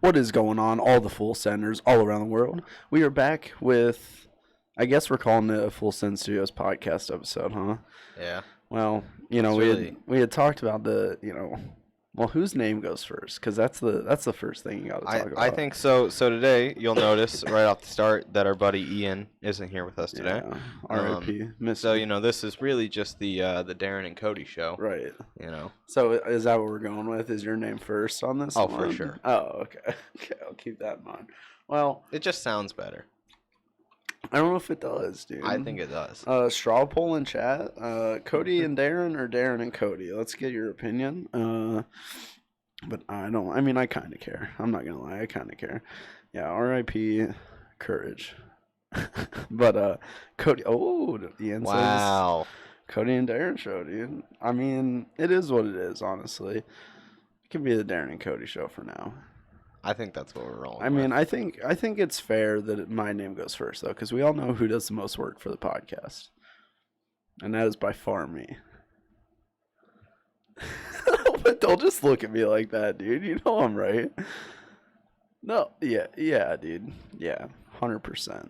What is going on, all the full senders all around the world? We are back with, I guess we're calling it a Full Send Studios podcast episode, huh? Yeah. Well, we had talked about whose name goes first? Because that's the first thing you got to talk about. I think so. So today you'll notice right off the start that our buddy Ian isn't here with us today. Yeah. R.I.P. So this is really just the Darren and Cody show, right? So is that what we're going with? Is your name first on this? Oh, one? for sure. Oh, okay. Okay, I'll keep that in mind. Well, it just sounds better. I don't know if it does, dude. I think it does. Straw poll in chat. Cody and Darren, or Darren and Cody? Let's get your opinion. But I kind of care. I'm not gonna lie, I kind of care. Yeah, R.I.P. Courage. But Cody. Oh, Ian wow. Says Cody and Darren show, dude. I mean, it is what it is. Honestly, it can be the Darren and Cody show for now. I think that's what we're rolling. I mean, I think it's fair that my name goes first, though, because we all know who does the most work for the podcast, and that is by far me. But don't just look at me like that, dude. You know I'm right. No, yeah, dude. Yeah, 100%.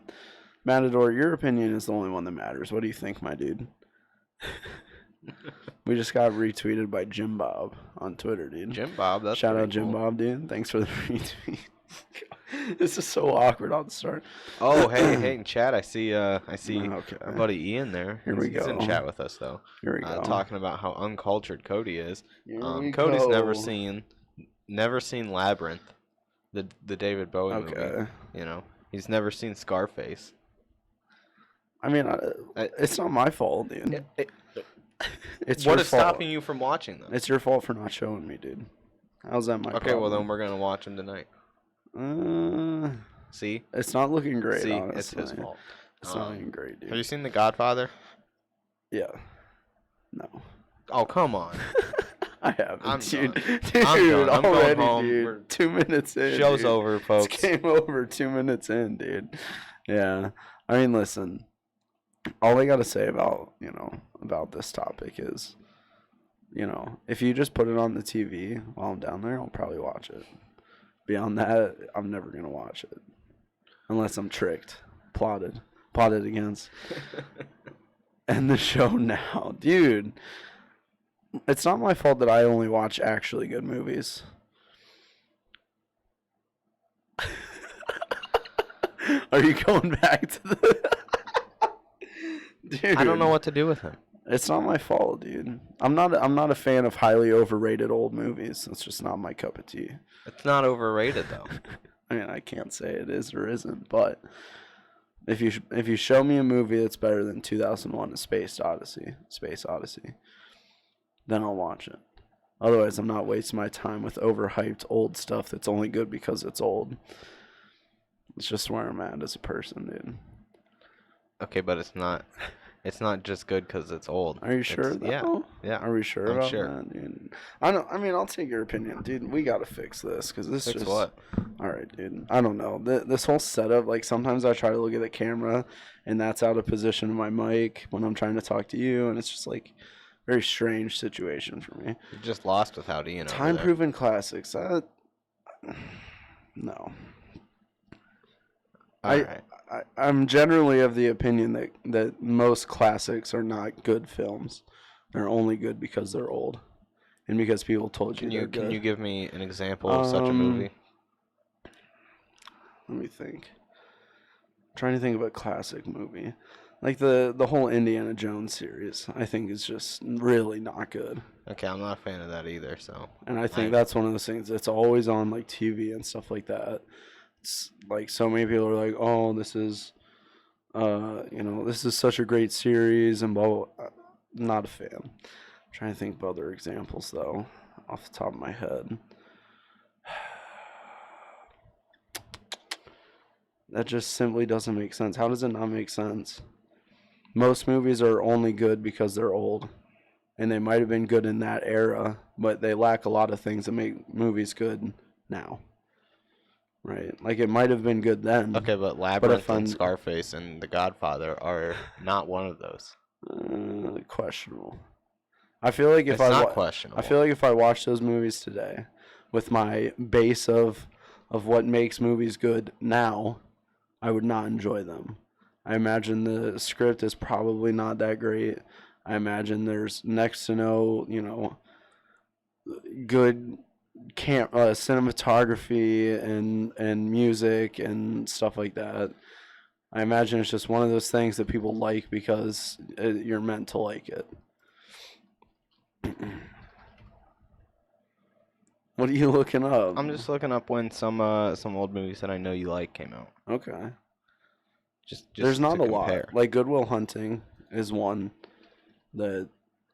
Matador, your opinion is the only one that matters. What do you think, my dude? We just got retweeted by Jim Bob on Twitter, dude. Jim Bob, that's shout out Jim cool. Bob, dude. Thanks for the retweet. This is so awkward on the start. Oh, hey, in chat, I see our buddy Ian there. Here we go. He's in chat with us though. Here we go. Talking about how uncultured Cody is. go. Cody's never seen Labyrinth, the David Bowie movie. He's never seen Scarface. I mean, it's not my fault, dude. It's what your is fault. stopping you from watching them? It's your fault for not showing me, dude. How's that my Okay, problem? well then we're gonna watch them tonight. See? It's not looking great, See, honestly. it's his fault. It's not looking great, dude. Have you seen The Godfather? Yeah. No. Oh, come on. I haven't, I'm dude. done. Dude, I'm going already, home. dude. 2 minutes in. Show's dude. over, folks. It's game over 2 minutes in, dude. Yeah. I mean, listen. All I gotta say about this topic is, if you just put it on the TV while I'm down there, I'll probably watch it. Beyond that, I'm never gonna watch it. Unless I'm tricked. Plotted against. End the show now. Dude, it's not my fault that I only watch actually good movies. Are you going back to the... Dude, I don't know what to do with him. It's not my fault, dude. I'm not a fan of highly overrated old movies. It's just not my cup of tea. It's not overrated though. I mean, I can't say it is or isn't, but if you show me a movie that's better than 2001: A Space Odyssey, then I'll watch it. Otherwise, I'm not wasting my time with overhyped old stuff that's only good because it's old. It's just where I'm at as a person, dude. Okay, but it's not just good because it's old. Are you sure? Yeah. Are we sure I'm about sure. that, dude? I'll take your opinion, dude. We gotta fix this because this Fix just. what? All right, dude. I don't know. This whole setup. Like sometimes I try to look at the camera, and that's out of position of my mic when I'm trying to talk to you, and it's just like very strange situation for me. You're just lost without Ian. Time-proven classics. No. I'm generally of the opinion that most classics are not good films. They're only good because they're old, and because people told you they're good. Can you give me an example of such a movie? Let me think. I'm trying to think of a classic movie. Like the whole Indiana Jones series, I think is just really not good. Okay, I'm not a fan of that either. So. And I think that's one of those things that's always on like TV and stuff like that. It's like so many people are like, oh, this is such a great series and blah, blah, blah. Not a fan. I'm trying to think of other examples though, off the top of my head. That just simply doesn't make sense. How does it not make sense? Most movies are only good because they're old. And they might have been good in that era, but they lack a lot of things that make movies good now. Right? Like, it might have been good then. Okay, but Labyrinth and Scarface and The Godfather are not one of those. Questionable. I feel like if questionable. I feel like if I watch those movies today with my base of of what makes movies good now, I would not enjoy them. I imagine the script is probably not that great. I imagine there's next to no, good cinematography and music and stuff like that. I imagine it's just one of those things that people like because you're meant to like it. What are you looking up? I'm just looking up when some old movies that I know you like came out. Okay. Just There's not to a compare. lot. Like Good Will Hunting is one that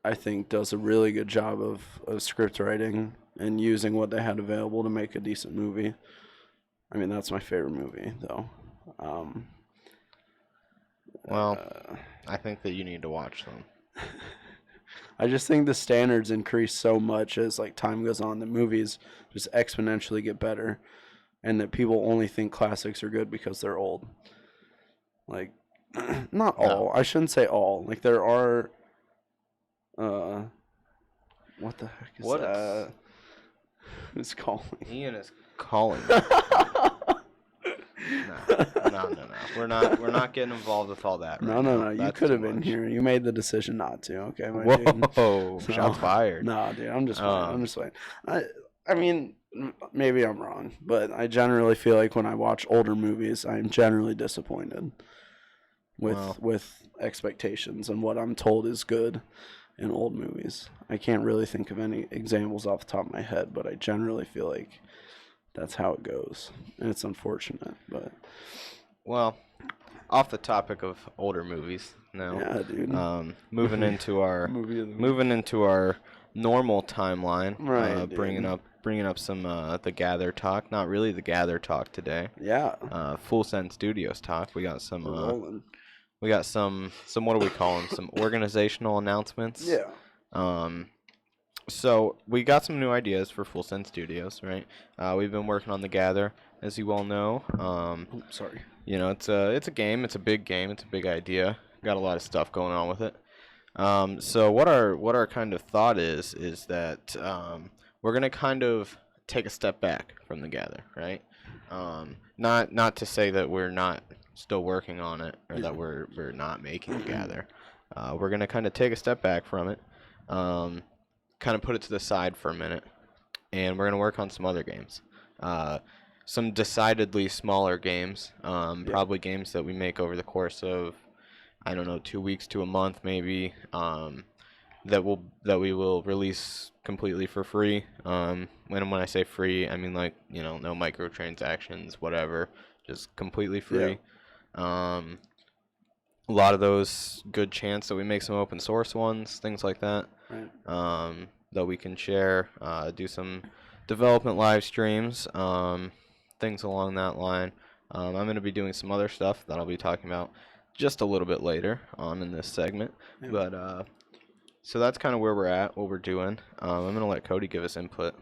I think does a really good job of script writing and using what they had available to make a decent movie. I mean, that's my favorite movie, though. Well, I think that you need to watch them. I just think the standards increase so much as like time goes on. The movies just exponentially get better, and that people only think classics are good because they're old. Like, not all. No. I shouldn't say all. Like there are. What the heck is that? Who's calling? Ian is calling. No. We're not getting involved with all that. Right No. now. You could have been here. You made the decision not to. Okay, my dude. Whoa! Shots fired. Nah, dude. I'm just playing. I mean, maybe I'm wrong, but I generally feel like when I watch older movies, I'm generally disappointed with expectations and what I'm told is good in old movies. I can't really think of any examples off the top of my head, but I generally feel like that's how it goes, and it's unfortunate. But well, off the topic of older movies now. Yeah, dude. Moving into our normal timeline. Right, bringing up some the Gather talk. Not really the Gather talk today. Yeah. Full Send Studios talk. We got some. We're rolling. We got some. What do we call them? Some organizational announcements. Yeah. So we got some new ideas for Full Send Studios, right? We've been working on the Gather, as you all know. Sorry. You know, it's a game. It's a big game. It's a big idea. Got a lot of stuff going on with it. So what our kind of thought is that we're gonna kind of take a step back from the Gather, right? Not to say that we're not still working on it or that we're not making the Gather. We're gonna kind of take a step back from it, kind of put it to the side for a minute, and we're gonna work on some other games. Some decidedly smaller games, probably games that we make over the course of, I don't know, 2 weeks to a month maybe, that we will release completely for free. When I say free, I mean like, no microtransactions, whatever, just completely free. Yeah. A lot of those, good chance that we make some open source ones, things like that. Right. That we can share, do some development live streams, things along that line. I'm going to be doing some other stuff that I'll be talking about just a little bit later on in this segment. Yeah. But so that's kind of where we're at, what we're doing. I'm going to let Cody give us input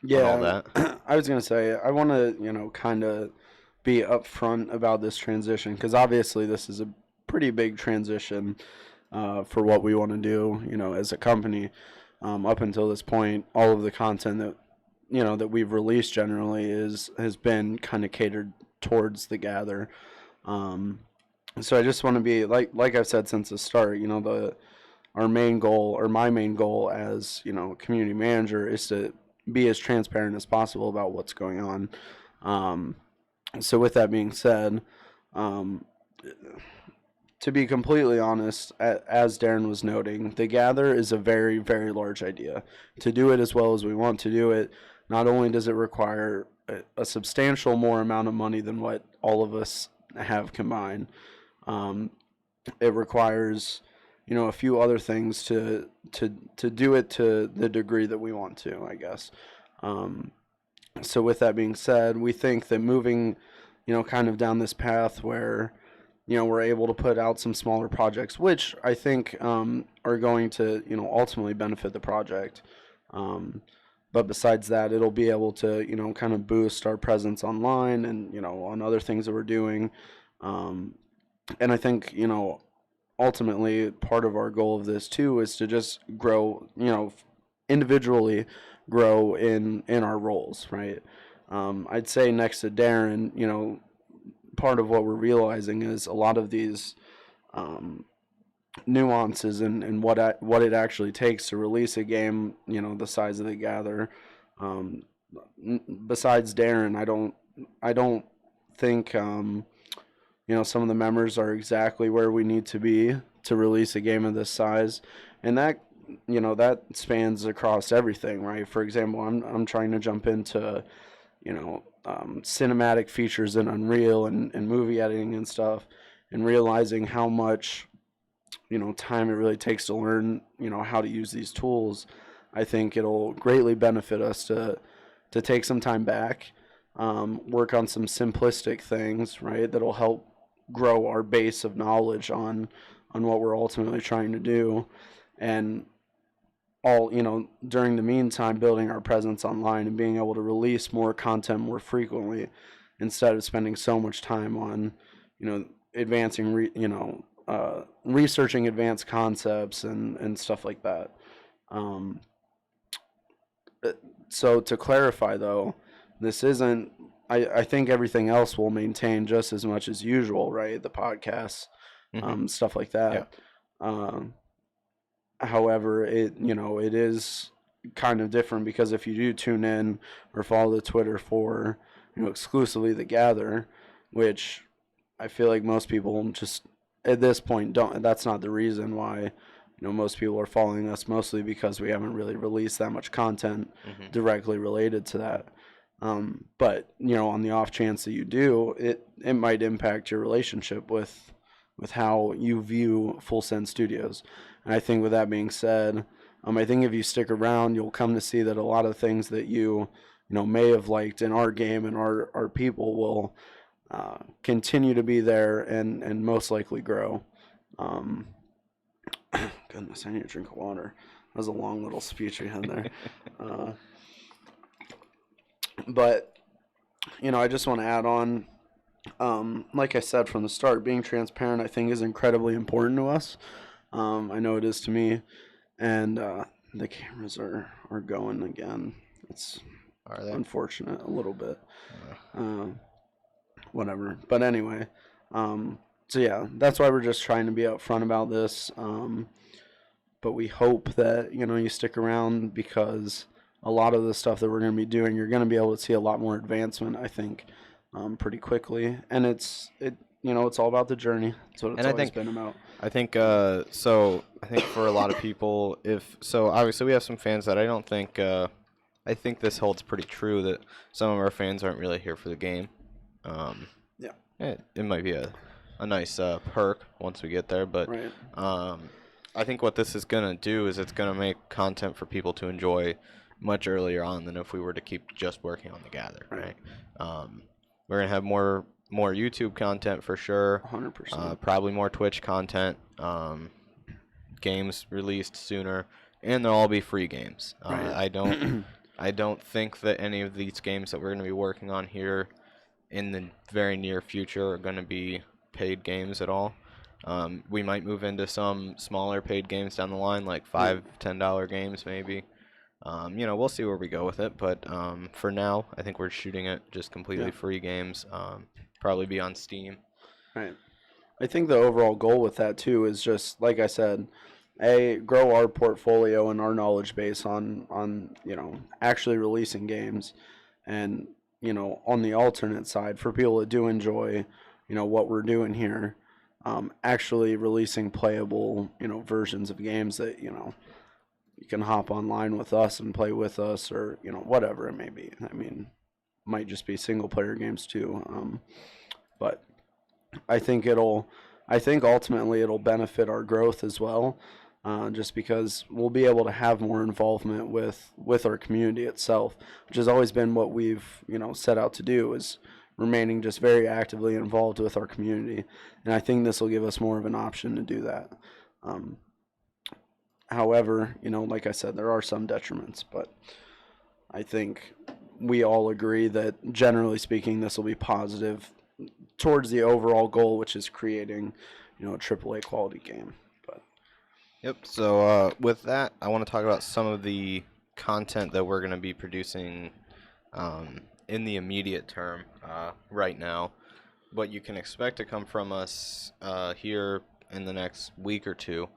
on all that. I was going to say, I want to, kind of be upfront about this transition, because obviously this is a pretty big transition for what we want to do, as a company. Up until this point, all of the content that that we've released generally has been kind of catered towards the Gather. So I just want to be like I've said since the start, our main goal, or my main goal as community manager, is to be as transparent as possible about what's going on. So with that being said, to be completely honest, as Darren was noting, the Gather is a very, very large idea. To do it as well as we want to do it, not only does it require a substantial more amount of money than what all of us have combined, it requires, a few other things to do it to the degree that we want to, I guess. So with that being said, we think that moving, kind of down this path where we're able to put out some smaller projects, which I think are going to, ultimately benefit the project. But besides that, it'll be able to, kind of boost our presence online and, on other things that we're doing. And I think, ultimately part of our goal of this too is to just grow, individually grow in our roles, right? I'd say next to Darren, part of what we're realizing is a lot of these um, nuances and what it actually takes to release a game, the size of the Gather. Um, Besides Darren, I don't think some of the members are exactly where we need to be to release a game of this size, and that spans across everything, right? For example, I'm trying to jump into cinematic features in Unreal and movie editing and stuff, and realizing how much time it really takes to learn how to use these tools. I think it'll greatly benefit us to take some time back, work on some simplistic things, right? That'll help grow our base of knowledge on what we're ultimately trying to do, and all during the meantime building our presence online and being able to release more content more frequently instead of spending so much time on advancing researching advanced concepts and stuff like that. um, so to clarify though, this isn't I think everything else will maintain just as much as usual, right? The podcasts, Hmm. stuff like Yeah. that. um, However, it is kind of different because if you do tune in or follow the Twitter for exclusively the Gather, which I feel like most people just at this point don't. That's not the reason why most people are following us. Mostly because we haven't really released that much content Hmm. directly related to that. But on the off chance that you do, it might impact your relationship with how you view Full Send Studios. And I think with that being said, I think if you stick around, you'll come to see that a lot of things that you may have liked in our game and our people will continue to be there and most likely grow. Um, Goodness, I need a drink of water. That was a long little speech we had there. Uh, but I just want to add on. Like I said from the start, being transparent I think is incredibly important to us. I know it is to me, and the cameras are going again. It's Are they? unfortunate a little bit. Uh, Uh, Whatever. But anyway, so yeah, that's why we're just trying to be upfront about this. But we hope that you stick around because a lot of the stuff that we're going to be doing, you're going to be able to see a lot more advancement. I think pretty quickly, and it's all about the journey. That's what it's and I always think been about. I think so. I think for a lot of people, if so, obviously we have some fans that I don't think. I think this holds pretty true that some of our fans aren't really here for the game. Um, Yeah. it might be a nice perk once we get there, but Right. um, I think what this is gonna do is it's gonna make content for people to enjoy much earlier on than if we were to keep just working on the Gather, Right. right? Um, we're gonna have more YouTube content for sure. 100%. Probably more Twitch content. Games released sooner, and they'll all be free games. Right. I don't think that any of these games that we're going to be working on here in the very near future are going to be paid games at all. We might move into some smaller paid games down the line, like $5, $10 games maybe. We'll see where we go with it, but for now, I think we're shooting at just completely Yeah. free games. Probably be on Steam. Right. I think the overall goal with that too is just like I said, grow our portfolio and our knowledge base on actually releasing games, and on the alternate side for people that do enjoy what we're doing here, actually releasing playable versions of games that you can hop online with us and play with us, or whatever it may be. I mean, might just be single player games too. But I think ultimately it'll benefit our growth as well, just because we'll be able to have more involvement with our community itself, which has always been what we've set out to do, is remaining just very actively involved with our community, and I think this will give us more of an option to do that. Um, However, like I said, there are some detriments, but I think we all agree that generally speaking, this will be positive towards the overall goal, which is creating, a AAA quality game. But Yep. So with that, I want to talk about some of the content that we're going to be producing um, in the immediate term right now. What you can expect to come from us here in the next week or two.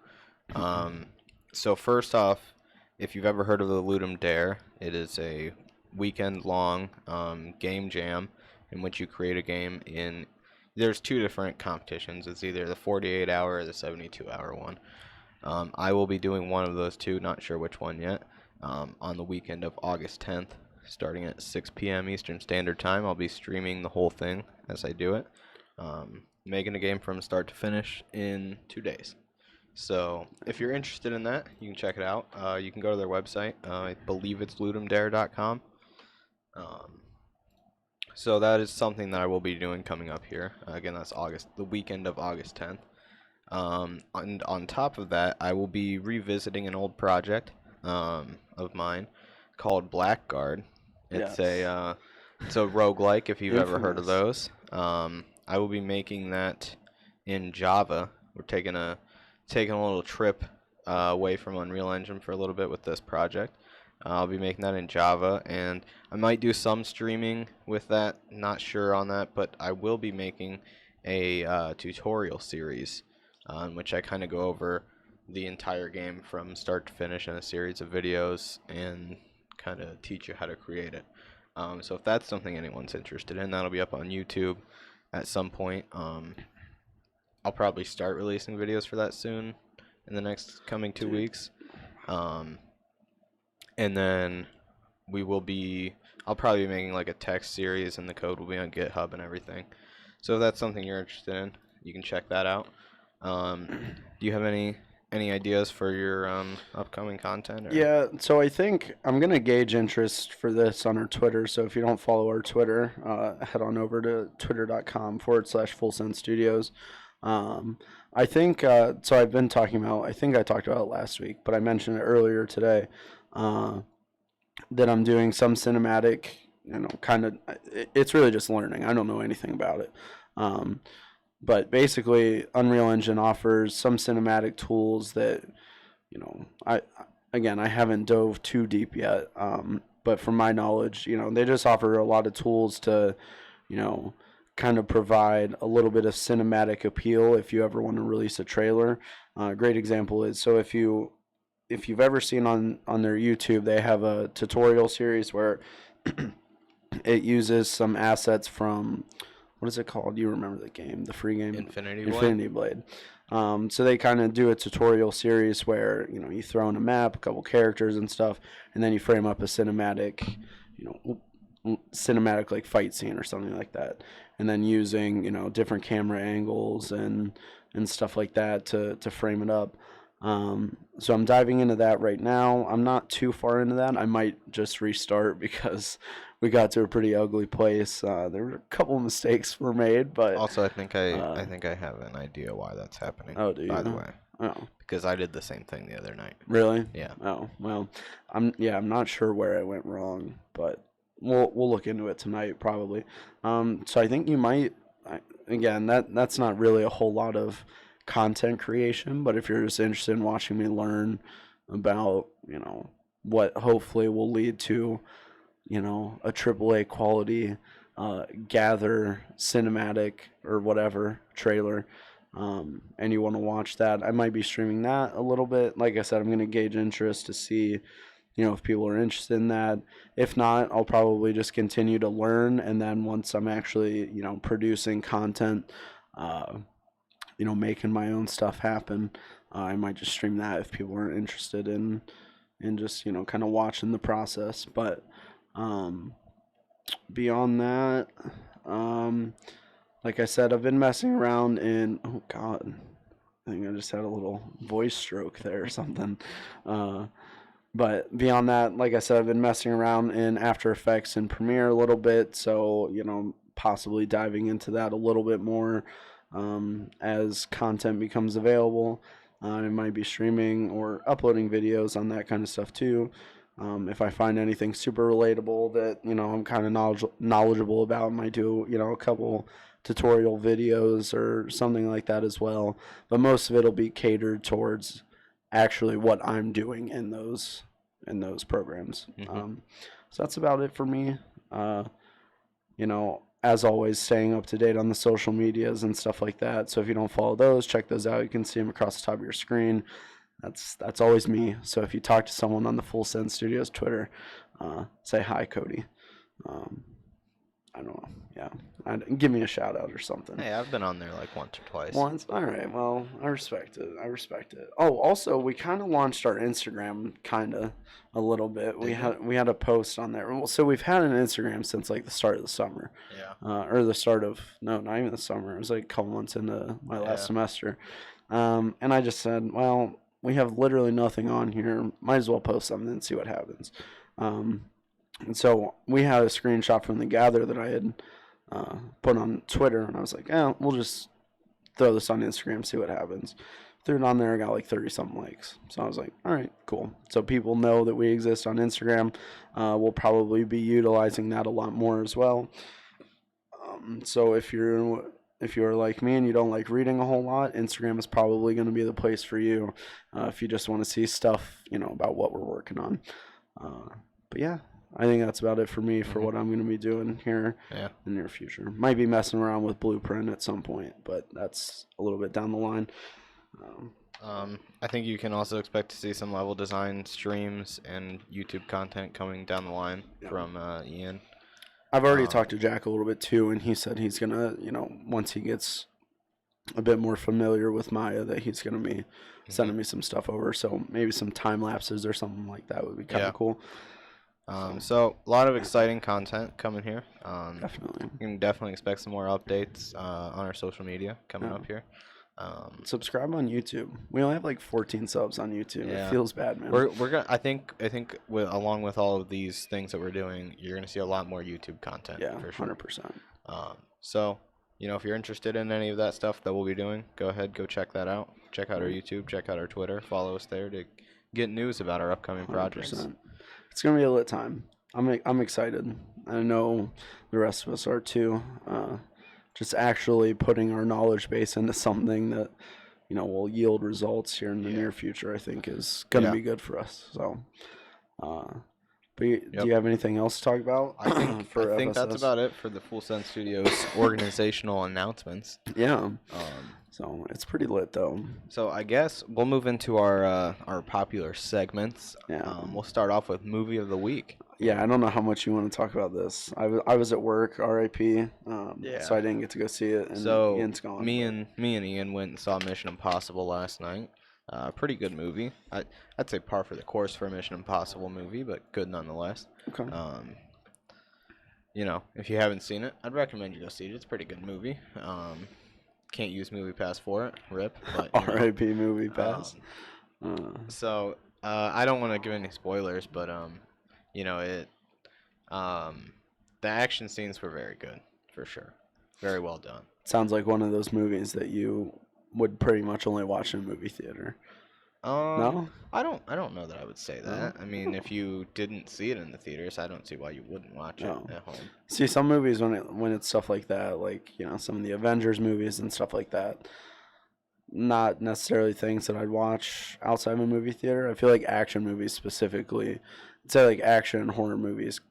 So first off, if you've ever heard of the Ludum Dare, it is a weekend-long game jam in which you create a game in. There's two different competitions. It's either the 48-hour or the 72-hour one. I will be doing one of those two, not sure which one yet, on the weekend of August 10th, starting at 6 p.m. Eastern Standard Time. I'll be streaming the whole thing as I do it, making a game from start to finish in 2 days. So if you're interested in that, you can check it out. You can go to their website. I believe it's ludumdare.com. So that is something that I will be doing coming up here. Again, that's the weekend of August 10th. And on top of that, I will be revisiting an old project of mine called Blackguard. It's it's a roguelike, if you've ever heard of those. I will be making that in Java. We're taking a little trip away from Unreal Engine for a little bit with this project. I'll be making that in Java, and I might do some streaming with that. Not sure on that, but I will be making a tutorial series in which I kind of go over the entire game from start to finish in a series of videos and kind of teach you how to create it. So if that's something anyone's interested in, that'll be up on YouTube at some point. I'll probably start releasing videos for that soon in the next coming 2 weeks. And then I'll probably be making like a text series, and the code will be on GitHub and everything. So if that's something you're interested in, you can check that out. Do you have any ideas for your upcoming content? Or? Yeah, so I think I'm going to gauge interest for this on our Twitter. So if you don't follow our Twitter, head on over to twitter.com/FullSendStudios. I think, so I've been talking about, I think I talked about it last week, but I mentioned it earlier today, that I'm doing some cinematic, kind of, it's really just learning. I don't know anything about it. But basically, Unreal Engine offers some cinematic tools that, I haven't dove too deep yet. But from my knowledge, they just offer a lot of tools to, kind of provide a little bit of cinematic appeal if you ever want to release a trailer. A great example is, so if you've ever seen on their YouTube, they have a tutorial series where it uses some assets from, what is it called? You remember the game, the free game? Infinity Blade. So they kind of do a tutorial series where, you throw in a map, a couple characters and stuff, and then you frame up a cinematic, cinematic like fight scene or something like that. And then using, different camera angles and stuff like that to frame it up. So I'm diving into that right now. I'm not too far into that. I might just restart because we got to a pretty ugly place. There were a couple of mistakes were made, but also I think I have an idea why that's happening. Oh, do you? By the way. Oh. Because I did the same thing the other night. Really? Yeah. Oh, well, I'm not sure where I went wrong, but we'll look into it tonight probably. So I think you might, again, that's not really a whole lot of content creation, but if you're just interested in watching me learn about, what hopefully will lead to, a AAA quality gather cinematic or whatever trailer, and you want to watch that, I might be streaming that a little bit. Like I said, I'm going to gauge interest to see, if people are interested in that. If not, I'll probably just continue to learn, and then once I'm actually, producing content, making my own stuff happen, I might just stream that if people are interested in just, kind of watching the process. But beyond that, like I said, I've been messing around in, oh God, I think I just had a little voice stroke there or something. But beyond that, like I said, I've been messing around in After Effects and Premiere a little bit. So, possibly diving into that a little bit more as content becomes available. I might be streaming or uploading videos on that kind of stuff too. If I find anything super relatable that, I'm kind of knowledgeable about, I might do, a couple tutorial videos or something like that as well. But most of it will be catered towards actually what I'm doing in those programs. So that's about it for me. as always, staying up to date on the social medias and stuff like that. So if you don't follow those, check those out. You can see them across the top of your screen. That's always me. So if you talk to someone on the Full Send Studios Twitter, say hi, Cody. Um, I don't know. Yeah, give me a shout out or something. Hey, I've been on there like once or twice. Once, all right. Well, I respect it. Oh, also, we kind of launched our Instagram a little bit. We had a post on there. So we've had an Instagram since like the start of the summer. Yeah. Or the start of no, not even the summer. It was like a couple months into my last semester. And I just said, well, we have literally nothing on here. Might as well post something and see what happens. And so we had a screenshot from the gather that I had put on Twitter, and I was like, we'll just throw this on Instagram, see what happens. Threw it on there, got like 30-something likes. So I was like, all right, cool. So people know that we exist on Instagram. We'll probably be utilizing that a lot more as well. So if you're like me and you don't like reading a whole lot, Instagram is probably going to be the place for you if you just want to see stuff, about what we're working on. But yeah, I think that's about it for me for what I'm going to be doing here in the near future. Might be messing around with Blueprint at some point, but that's a little bit down the line. I think you can also expect to see some level design streams and YouTube content coming down the line from Ian. I've already talked to Jack a little bit too, and he said he's going to, once he gets a bit more familiar with Maya, that he's going to be sending me some stuff over. So maybe some time lapses or something like that would be kind of cool. So a lot of exciting content coming here. Definitely. You can definitely expect some more updates on our social media coming up here. Subscribe on YouTube. We only have like 14 subs on YouTube. It feels bad, man. We're gonna. I think along with all of these things that we're doing, you're gonna see a lot more YouTube content. Yeah, for sure. 100%. So if you're interested in any of that stuff that we'll be doing, go ahead, go check that out. Check out our YouTube, check out our Twitter, follow us there to get news about our upcoming 100%. Projects. It's gonna be a lit time. I'm excited. I know the rest of us are too. Just actually putting our knowledge base into something that will yield results here in the near future, I think is gonna be good for us. So, do you have anything else to talk about? I think that's about it for the Full Send Studios organizational announcements. Yeah. So it's pretty lit though. So I guess we'll move into our popular segments. Yeah. We'll start off with movie of the week. Yeah, I don't know how much you want to talk about this. I was at work, RIP. So I didn't get to go see it. And so Ian's gone. Me and Ian went and saw Mission Impossible last night. Pretty good movie. I'd say par for the course for a Mission Impossible movie, but good nonetheless. Okay. If you haven't seen it, I'd recommend you go see it. It's a pretty good movie. Can't use Movie Pass for it. RIP. But, RIP Movie Pass. So I don't want to give any spoilers, but the action scenes were very good for sure. Very well done. Sounds like one of those movies that you would pretty much only watch in a movie theater. No? I don't know that I would say that. I mean, if you didn't see it in the theaters, I don't see why you wouldn't watch it at home. See, some movies when it's stuff like that, like some of the Avengers movies and stuff like that, not necessarily things that I'd watch outside of a movie theater. I feel like action movies specifically, I'd say like action and horror movies,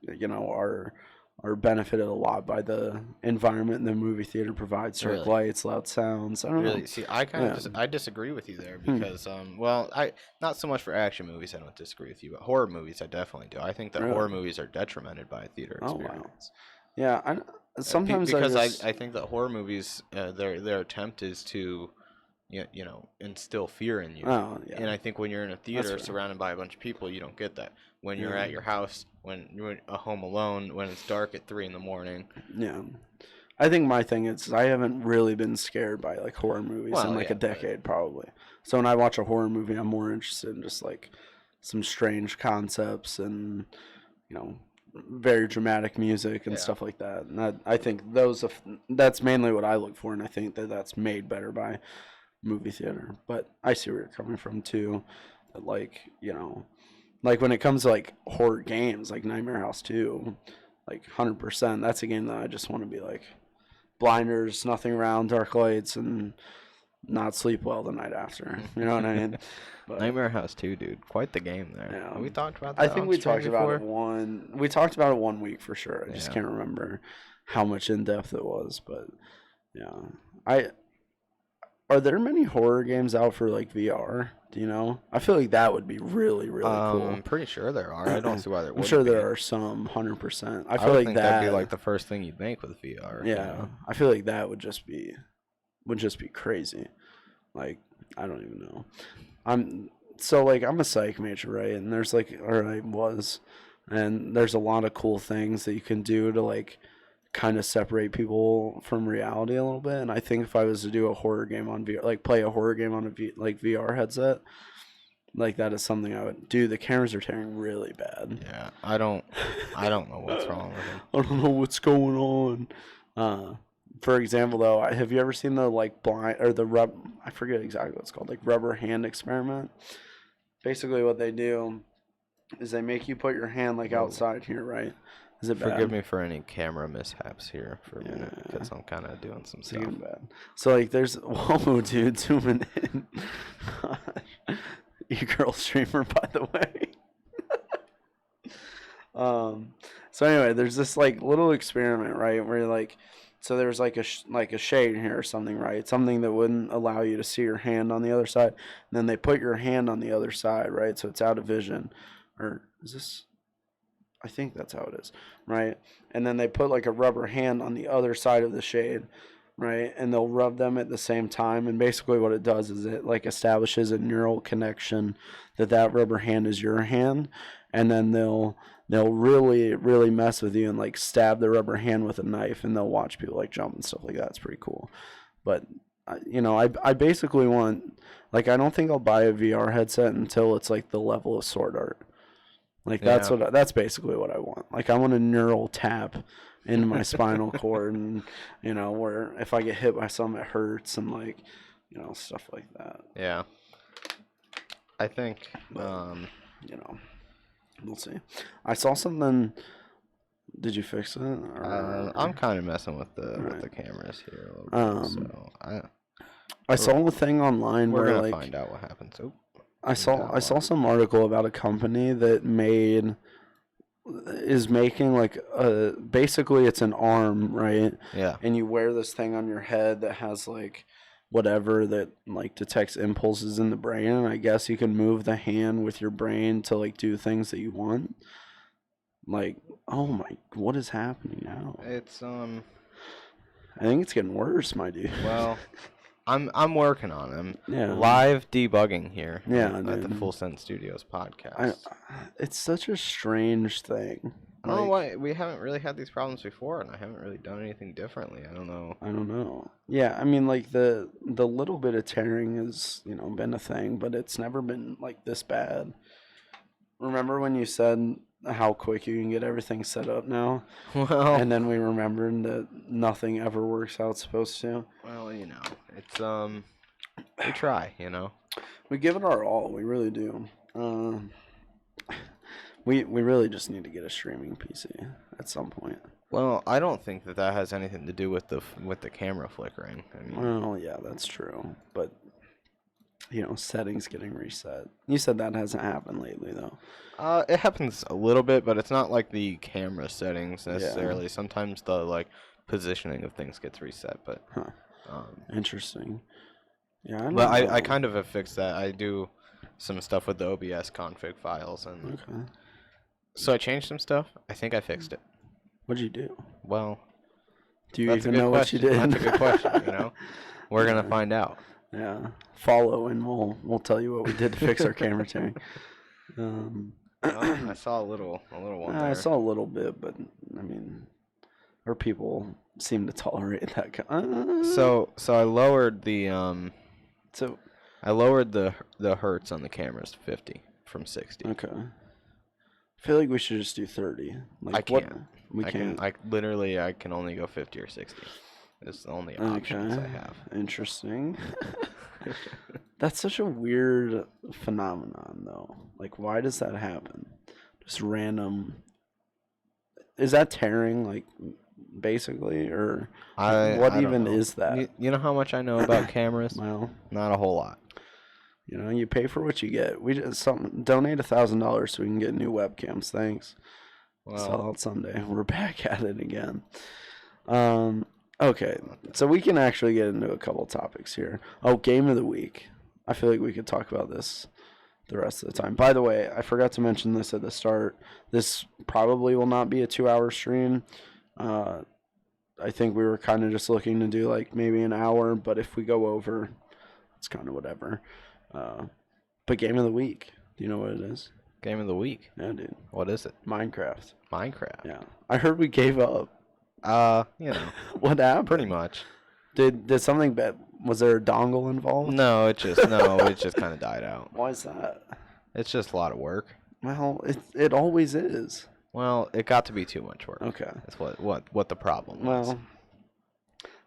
are benefited a lot by the environment the movie theater provides. Dark lights, loud sounds. I don't know. See, I I disagree with you there because I not so much for action movies I don't disagree with you, but horror movies I definitely do. I think that horror movies are detrimented by a theater experience. Wow. Yeah, sometimes I think that horror movies their attempt is to instill fear in you. Oh, yeah. And I think when you're in a theater surrounded by a bunch of people, you don't get that. When you're at your house, when you're home alone, when it's dark at 3 a.m. Yeah. I think my thing is I haven't really been scared by like horror movies in like a decade probably. So when I watch a horror movie, I'm more interested in just like some strange concepts and very dramatic music and stuff like that. And I think that's mainly what I look for, and I think that's made better by movie theater. But I see where you're coming from too. But like when it comes to like horror games, like Nightmare House 2, like 100%, that's a game that I just want to be like blinders, nothing around, dark lights, and not sleep well the night after. You know what I mean? But, Nightmare House 2, dude, quite the game there. Yeah. We talked about that. I think we talked about it We talked about it 1 week for sure. I just can't remember how much in depth it was. But yeah, I are there many horror games out for like VR? Do you know? I feel like that would be really cool. I'm pretty sure there are. I don't see why there I'm wouldn't sure be. there are some, 100%. I I feel would like think that that'd be like the first thing you'd make with VR. yeah, You know? I feel like that would just be crazy. Like I don't even know. I'm a psych major, right? And there's like, or I was, and there's a lot of cool things that you can do to like kind of separate people from reality a little bit. And I think if I was to do a horror game on VR, like play a horror game on a VR headset, like that is something I would do. The cameras are tearing really bad. Yeah, I don't know what's wrong with them. I don't know what's going on. For example, though, have you ever seen the like blind or the I forget exactly what it's called, like rubber hand experiment. Basically, what they do is they make you put your hand like outside here, right? Is it bad? Forgive me for any camera mishaps here for a minute because I'm kind of doing some stuff. Bad. So like, there's whoa, dude, zooming in. Gosh. You girl streamer, by the way. So anyway, there's this like little experiment, right, where like, so there's like a shade here or something, right? Something that wouldn't allow you to see your hand on the other side. And then they put your hand on the other side, right? So it's out of vision. Or is this? I think that's how it is, right? And then they put like a rubber hand on the other side of the shade, right? And they'll rub them at the same time. And basically what it does is it like establishes a neural connection that rubber hand is your hand. And then they'll really mess with you and like stab the rubber hand with a knife, and they'll watch people like jump and stuff like that. It's pretty cool. But I basically want, like, I don't think I'll buy a VR headset until it's like the level of Sword Art. Like that's basically what I want. Like I want a neural tap into my spinal cord, and where if I get hit by something it hurts, and like stuff like that. Yeah. I think we'll see. I saw something. Did you fix it? I'm kind of messing with the cameras here a little bit, so I saw a thing online we're where gonna like find out what happens. Oh, I saw some article about a company that is making like basically it's an arm, right? Yeah. And you wear this thing on your head that has like whatever that like detects impulses in the brain, and I guess you can move the hand with your brain to like do things that you want. Like, oh my, what is happening now? It's I think it's getting worse, my dude. Well, I'm working on them. Yeah. Live debugging here. Yeah, at the Full Send Studios podcast. It's such a strange thing. I don't know why we haven't really had these problems before, and I haven't really done anything differently. I don't know. Yeah, I mean, like the little bit of tearing has been a thing, but it's never been like this bad. Remember when you said how quick you can get everything set up now? Well, and then we remembered that nothing ever works how it's supposed to. Well, it's we try, We give it our all. We really do. We really just need to get a streaming PC at some point. Well, I don't think that has anything to do with the camera flickering. I mean, well, yeah, that's true. But settings getting reset. You said that hasn't happened lately, though. It happens a little bit, but it's not like the camera settings necessarily. Yeah. Sometimes the like positioning of things gets reset, but interesting. Yeah, I kind of have fixed that. I do some stuff with the OBS config files, and so I changed some stuff. I think I fixed it. What'd you do? Well, do you even know what you did? That's a good question. We're gonna find out. Yeah, follow and we'll tell you what we did to fix our camera tearing. I saw a little one there. I saw a little bit, but I mean, our people seem to tolerate that. So I lowered the I lowered the hertz on the cameras to 50 from 60. Okay. I feel like we should just do 30. Like, I can't. We can't. I can only go 50 or 60. It's the only options I have. Interesting. That's such a weird phenomenon, though. Like, why does that happen? Just random. Is that tearing, like, basically, or what even is that? You know how much I know about cameras? Well, not a whole lot. You pay for what you get. We just donate $1,000 so we can get new webcams. Thanks. Well, sell out someday. We're back at it again. Okay, so we can actually get into a couple topics here. Oh, game of the week. I feel like we could talk about this the rest of the time. By the way, I forgot to mention this at the start. This probably will not be a 2-hour stream. I think we were kind of just looking to do like maybe an hour, but if we go over, it's kind of whatever. But game of the week. Do you know what it is? Game of the week. Yeah, dude. What is it? Minecraft. Minecraft. Yeah. I heard we gave up. What happened? Pretty much. Did something bad? Was there a dongle involved? No, it just kind of died out. Why is that? It's just a lot of work. Well, it always is. Well, it got to be too much work. Okay. That's what the problem was. Well,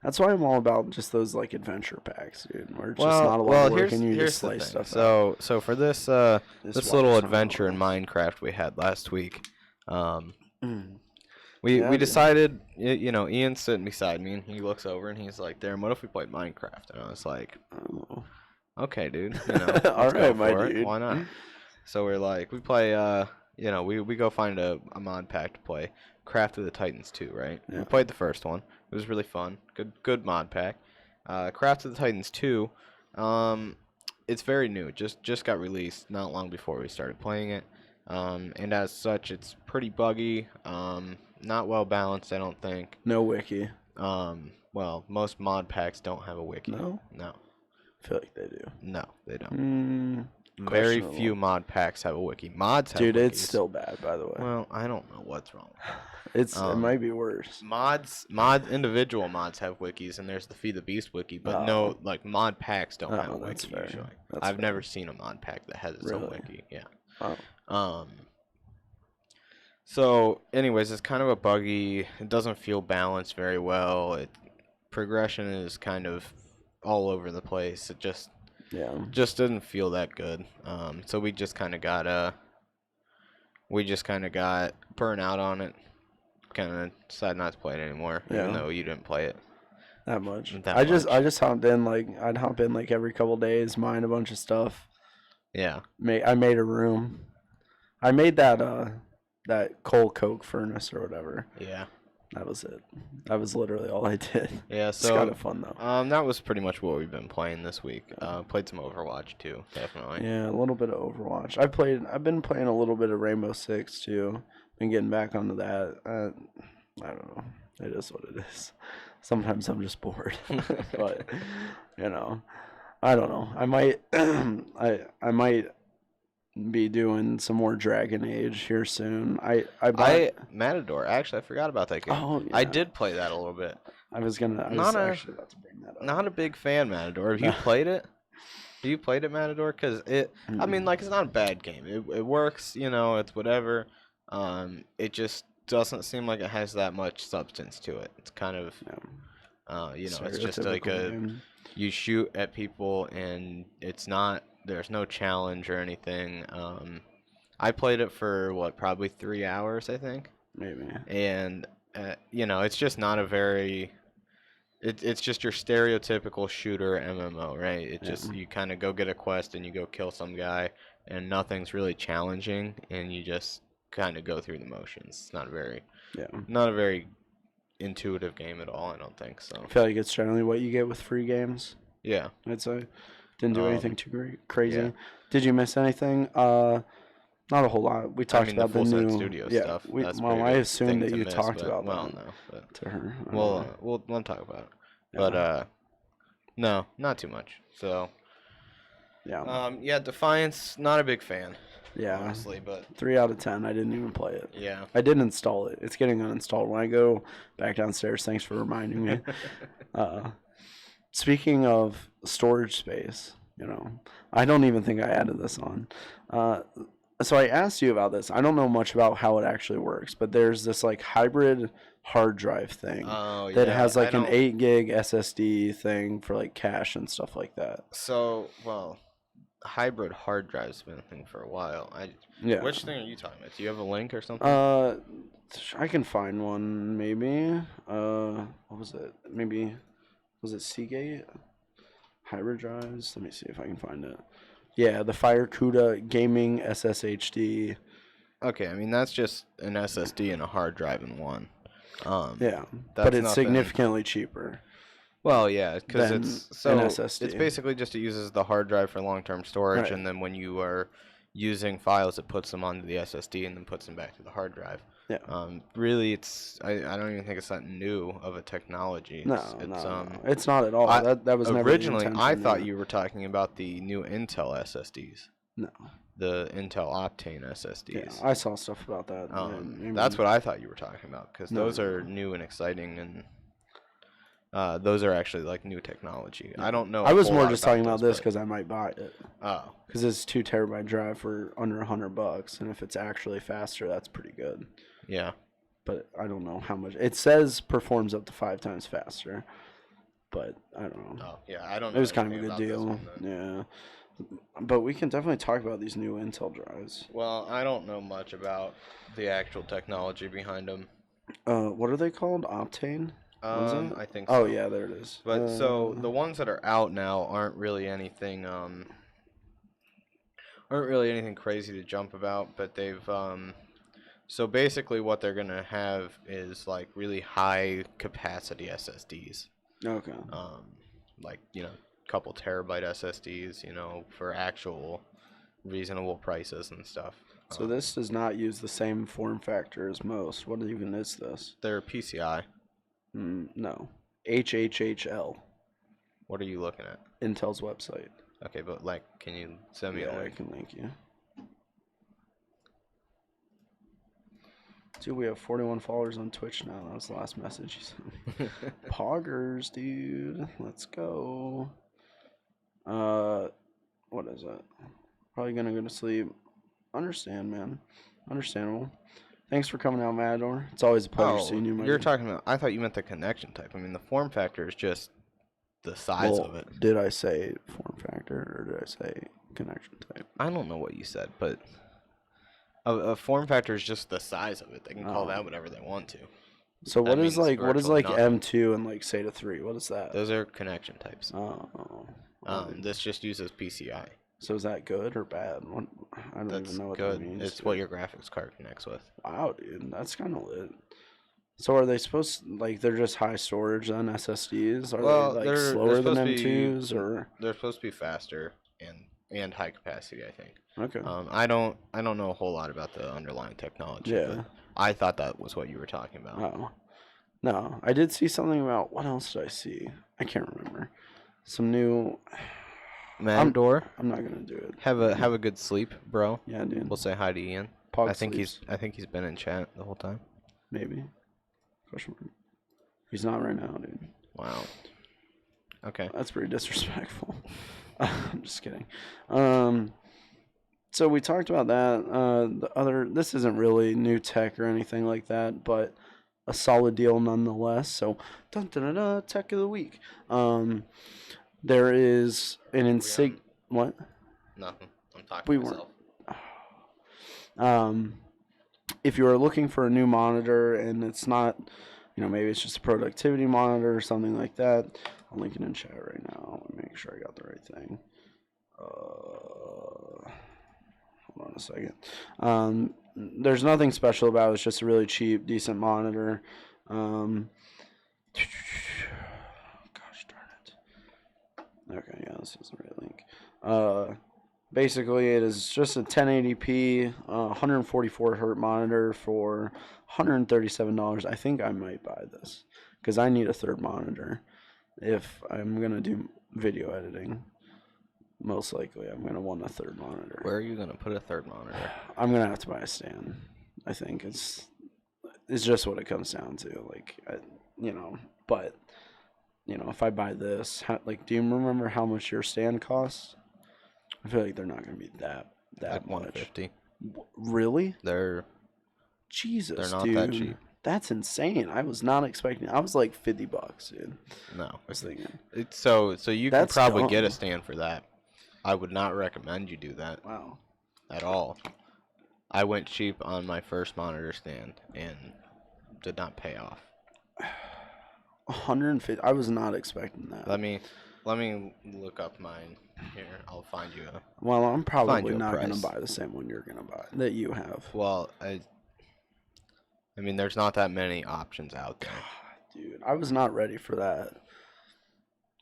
that's why I'm all about just those like adventure packs, dude. Where it's just not a lot of work and you just slice stuff out. So for this little adventure in Minecraft we had last week, we decided, Ian's sitting beside me and he looks over and he's like, Darren, what if we played Minecraft? And I was like, okay, dude. All right, my dude. Why not? So we're like, we play, we go find a mod pack to play. Craft of the Titans 2, right? Yeah. We played the first one. It was really fun. Good mod pack. Craft of the Titans 2, it's very new. Just got released not long before we started playing it. And as such, it's pretty buggy. Not well balanced, I don't think. No wiki. Well, most mod packs don't have a wiki. No? No. I feel like they do. No, they don't. Very few mod packs have a wiki. Mods have Dude, wikis. it's still bad, by the way. Well, I don't know what's wrong with it. It might be worse. Individual mods have wikis, and there's the Feed the Beast wiki, but no, like, mod packs don't have a wiki usually. I've never seen a mod pack that has its own wiki. Yeah. Oh. So, anyways, it's kind of a buggy. It doesn't feel balanced very well. Progression is kind of all over the place. It just didn't feel that good. So we just kind of got burnt out on it. Kind of decided not to play it anymore, even though you didn't play it that much. I just hopped in I'd hop in every couple days, mine a bunch of stuff. Yeah. I made a room. I made that coal coke furnace or whatever. Yeah. That was it. That was literally all I did. Yeah, so it's kind of fun though. That was pretty much what we've been playing this week. Played some Overwatch too, definitely. Yeah, a little bit of Overwatch. I've been playing a little bit of Rainbow Six too. Been getting back onto that. I don't know. It is what it is. Sometimes I'm just bored. But I don't know. I might I might be doing some more Dragon Age here soon. I Matador. Actually, I forgot about that game. Oh, yeah. I did play that a little bit. I was actually about to bring that up. Not a big fan, Matador. Have you played it? Have you played it, Matador? Because I mean, it's not a bad game. It works. It's whatever. It just doesn't seem like it has that much substance to it. It's kind of, it's just like you shoot at people and it's not. There's no challenge or anything. I played it for probably 3 hours, I think. Maybe. And it's just not a very. It's just your stereotypical shooter MMO, right? It just you kind of go get a quest and you go kill some guy, and nothing's really challenging, and you just kind of go through the motions. It's not a very intuitive game at all. I don't think so. I feel like it's generally what you get with free games. Yeah, I'd say. Didn't do anything too crazy. Yeah. Did you miss anything? Not a whole lot. We talked about the new studio stuff. I assumed that you talked about that to her. We'll talk about it. Yeah. But no, not too much. So Defiance, not a big fan. Yeah, honestly, but 3 out of 10. I didn't even play it. Yeah, I did install it. It's getting uninstalled when I go back downstairs. Thanks for reminding me. Speaking of storage space, I don't even think I added this on. So I asked you about this. I don't know much about how it actually works, but there's this hybrid hard drive thing that has an 8 gig SSD thing for cache and stuff like that. So, hybrid hard drive's been a thing for a while. Which thing are you talking about? Do you have a link or something? I can find one maybe. What was it? Maybe was it Seagate? Hybrid drives. Let me see if I can find it. Yeah, the FireCuda Gaming SSHD. Okay, I mean that's just an SSD and a hard drive in one. Yeah, That's but it's nothing. significantly cheaper. Well, yeah, because than an SSD. it's basically just it uses the hard drive for long-term storage, Right. and then when you are using files, it puts them onto the SSD and then puts them back to the hard drive. Yeah. Really, I don't even think it's that new of a technology. No, It's, no, it's not at all. That was never the originally. I intention, thought yeah. you were talking about the new Intel SSDs, No. the Intel Optane Yeah, SSDs. I saw stuff about that. and That's what I thought you were talking about, because No, those no, are no. new and exciting, and those are actually like new technology. I don't know. I was a whole more lot just talking about those, this because I might buy it. Oh, Because it's 2 terabyte drive for under $100, and if it's actually faster, that's pretty good. yeah. But I don't know how much. It says performs up to 5 times faster, but I don't know. Oh, yeah. I don't know. It was kind of a anything good about this deal. one, then. Yeah. But we can definitely talk about these new Intel drives. Well, I don't know much about the actual technology behind them. What are they called? Optane? What is it? I think Oh so. yeah, there it is. But so the ones that are out now aren't really anything crazy to jump about, but they've so basically what they're going to have is like really high capacity SSDs. Okay. Like, couple terabyte SSDs, for actual reasonable prices and stuff. So this does not use the same form factor as most. What even is this? They're PCI. No. HHHL. What are you looking at? Intel's website. Okay, but like, can you send me a Yeah, I link? can link you. Dude, we have 41 followers on Twitch now. That was the last message he sent. Poggers, dude. Let's go. What is it? Probably gonna go to sleep. Understand, man. Understandable. Thanks for coming out, Matador. It's always a pleasure seeing you, my You're dude. talking about. I thought you meant the connection type. I mean, the form factor is just the size of it. Did I say form factor or did I say connection type? I don't know what you said, but a form factor is just the size of it. They can call that whatever they want to. So That what is means what is virtually like nothing. M2 and like SATA 3? What is that? Those are connection types. Oh. This just uses PCI. So is that good or bad? What, I don't That's even know what good. that means. It's what your graphics card connects with. Wow, dude, that's kind of lit. So are they supposed like they're just high storage on SSDs? Are Well, they like they're slower than supposed to be- M2s or? They're supposed to be faster and high capacity, I think. Okay. I don't know a whole lot about the underlying technology. Yeah. But I thought that was what you were talking about. Oh. No, I did see something about what else did I see? I can't remember. Some new. Matador, I'm not gonna do it. have a good sleep, bro. Yeah, dude. We'll say hi to Ian. Pog I think sleeps. he's been in chat the whole time. Maybe. Question mark. He's not right now, dude. Wow. Okay. That's pretty disrespectful. I'm just kidding. So we talked about that. This isn't really new tech or anything like that, but a solid deal nonetheless. So, dun dun dun, dun tech of the week. There is an what? Nothing. I'm talking We to myself. If you are looking for a new monitor and it's not, maybe it's just a productivity monitor or something like that, I'll link it in chat right now. Let me make sure I got the right thing. Hold on a second. There's nothing special about it. It's just a really cheap, decent monitor. Gosh darn it. Okay, yeah, this is the right link. Basically, it is just a 1080p, 144 hertz monitor for $137. I think I might buy this because I need a third monitor if I'm gonna do video editing. Most likely, I'm gonna want a third monitor. Where are you gonna put a third monitor? I'm gonna have to buy a stand. I think it's just what it comes down to. Like, but if I buy this, do you remember how much your stand costs? I feel like they're not gonna be that Like much. 150. Really? They're Jesus, not dude. that cheap. That's insane. I was not expecting. I was like $50, dude. No. I was thinking. So you can That's probably get a dumb. stand for that. I would not recommend you do that Wow. at all. I went cheap on my first monitor stand and did not pay off. 150. I was not expecting that. Let me look up mine here. I'll find you a. Well, I'm Find probably you a not gonna price. buy the same one you're gonna buy that you have. Well, I mean, there's not that many options out there. Dude, I was not ready for that.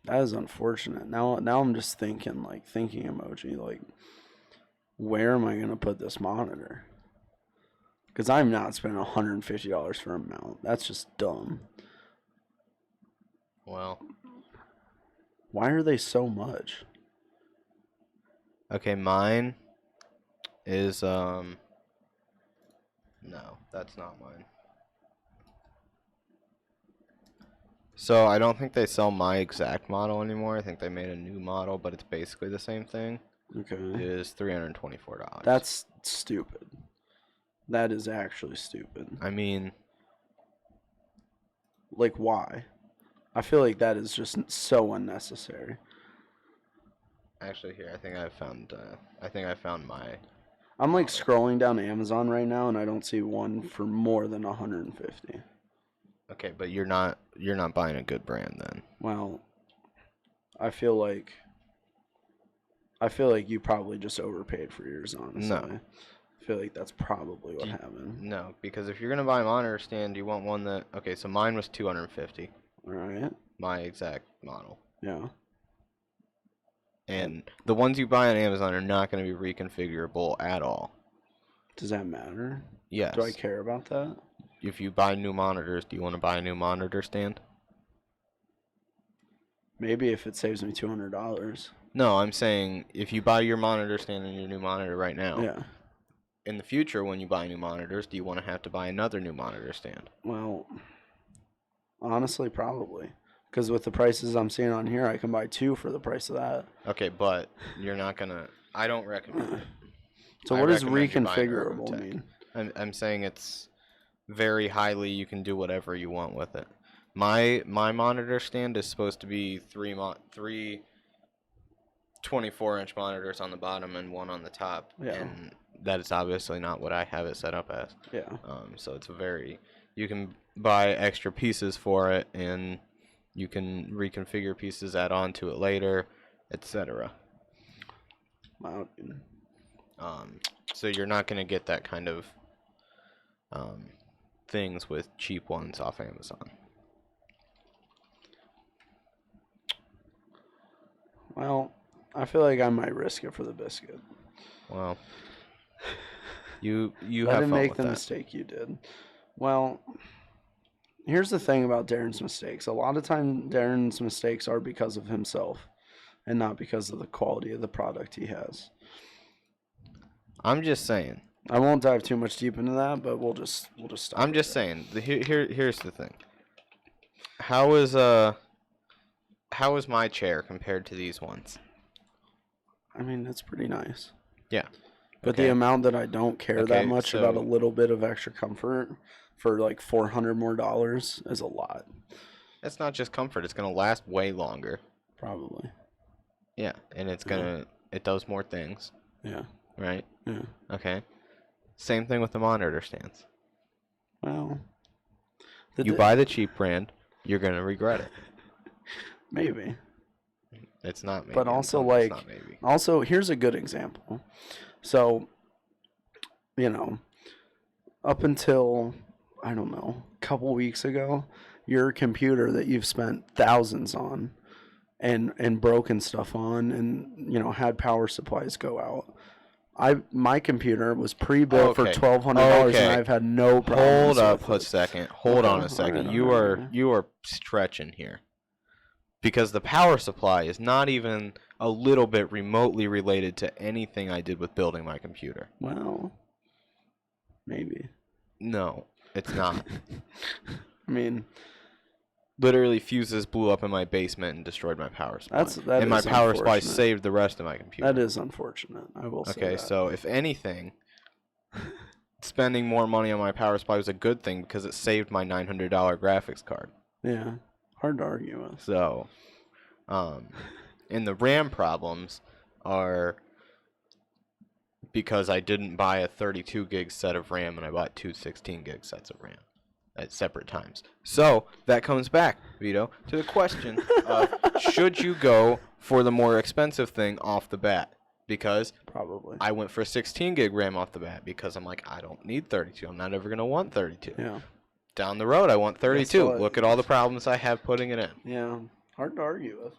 That is unfortunate. Now I'm just thinking emoji, like, where am I gonna put this monitor? Because I'm not spending $150 for a mount. That's just dumb. Well, why are they so much? Okay, mine is no, that's not mine. So I don't think they sell my exact model anymore. I think they made a new model, but it's basically the same thing. Okay. It is $324. That's stupid. That is actually stupid. I mean, like, why? I feel like that is just so unnecessary. Actually, here I think I found my. I'm like scrolling down Amazon right now, and I don't see one for more than 150. Okay, but you're not buying a good brand then. Well, I feel like you probably just overpaid for yours, honestly. No. I feel like that's probably what happened. No, because if you're gonna buy a monitor stand, you want one that. Okay, so mine was $250. All right. My exact model. Yeah. And the ones you buy on Amazon are not going to be reconfigurable at all. Does that matter? Yes. Do I care about that? If you buy new monitors, do you want to buy a new monitor stand? Maybe if it saves me $200. No, I'm saying if you buy your monitor stand and your new monitor right now. Yeah. In the future, when you buy new monitors, do you want to have to buy another new monitor stand? Well, honestly, probably. Because with the prices I'm seeing on here, I can buy two for the price of that. Okay, but you're not gonna. I don't recommend it. So what does reconfigurable mean? I'm saying it's very highly. You can do whatever you want with it. My monitor stand is supposed to be three 24-inch monitors on the bottom and one on the top, and that is obviously not what I have it set up as. Yeah. So it's you can buy extra pieces for it, and you can reconfigure pieces, add on to it later, etc. Wow. So you're not going to get that kind of things with cheap ones off Amazon. Well, I feel like I might risk it for the biscuit. Well, you I have didn't fun make with the that. mistake you did. Well, here's the thing about Darren's mistakes. A lot of time Darren's mistakes are because of himself and not because of the quality of the product he has. I'm just saying. I won't dive too much deep into that, but we'll just stop. I'm just saying. Here's the thing. How is my chair compared to these ones? I mean, it's pretty nice. Yeah. But the amount that I don't care that much about a little bit of extra comfort for like $400 more is a lot. It's not just comfort. It's going to last way longer. Probably. Yeah, and it does more things. Yeah. Right? Yeah. Okay. Same thing with the monitor stands. Well, you buy the cheap brand, you're going to regret it. Maybe. It's not maybe. But also, also, here's a good example. So, up until, I don't know, a couple weeks ago, your computer that you've spent thousands on and broken stuff on and, had power supplies go out. My computer was pre-built for $1,200 and I've had no problems. Hold on a second. Right, you are stretching here. Because the power supply is not even a little bit remotely related to anything I did with building my computer. Well, maybe. No, it's not. I mean, literally fuses blew up in my basement and destroyed my power supply. And my power supply saved the rest of my computer. That is unfortunate. I will say that. Okay, so if anything, spending more money on my power supply was a good thing because it saved my $900 graphics card. Yeah. Hard to argue with. So, and the RAM problems are because I didn't buy a 32 gig set of RAM and I bought two 16 gig sets of RAM at separate times. So that comes back, Vito, to the question of should you go for the more expensive thing off the bat? because Probably. I went for 16 gig RAM off the bat because I'm like, I don't need 32. I'm not ever going to want 32. Yeah. Down the road, I want 32. what? Look at all the problems I have putting it in. Yeah. Hard to argue with.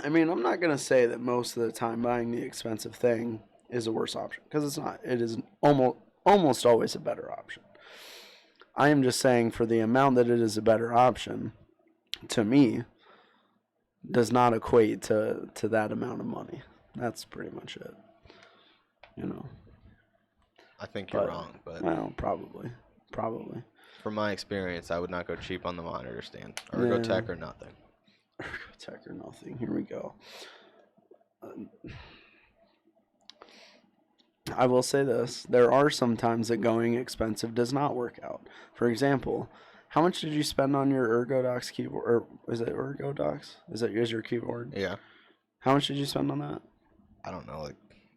I mean, I'm not going to say that most of the time buying the expensive thing is a worse option, because it's not. It is almost always a better option. I am just saying, for the amount that it is a better option, to me, does not equate to that amount of money. That's pretty much it. You know. I think you're wrong, but well, probably. From my experience, I would not go cheap on the monitor stand. Ergotech or nothing. Ergotech or nothing. Here we go. I will say this. There are some times that going expensive does not work out. For example, how much did you spend on your Ergodox keyboard? Or is it Ergodox? Is your keyboard? Yeah. How much did you spend on that? I don't know, like,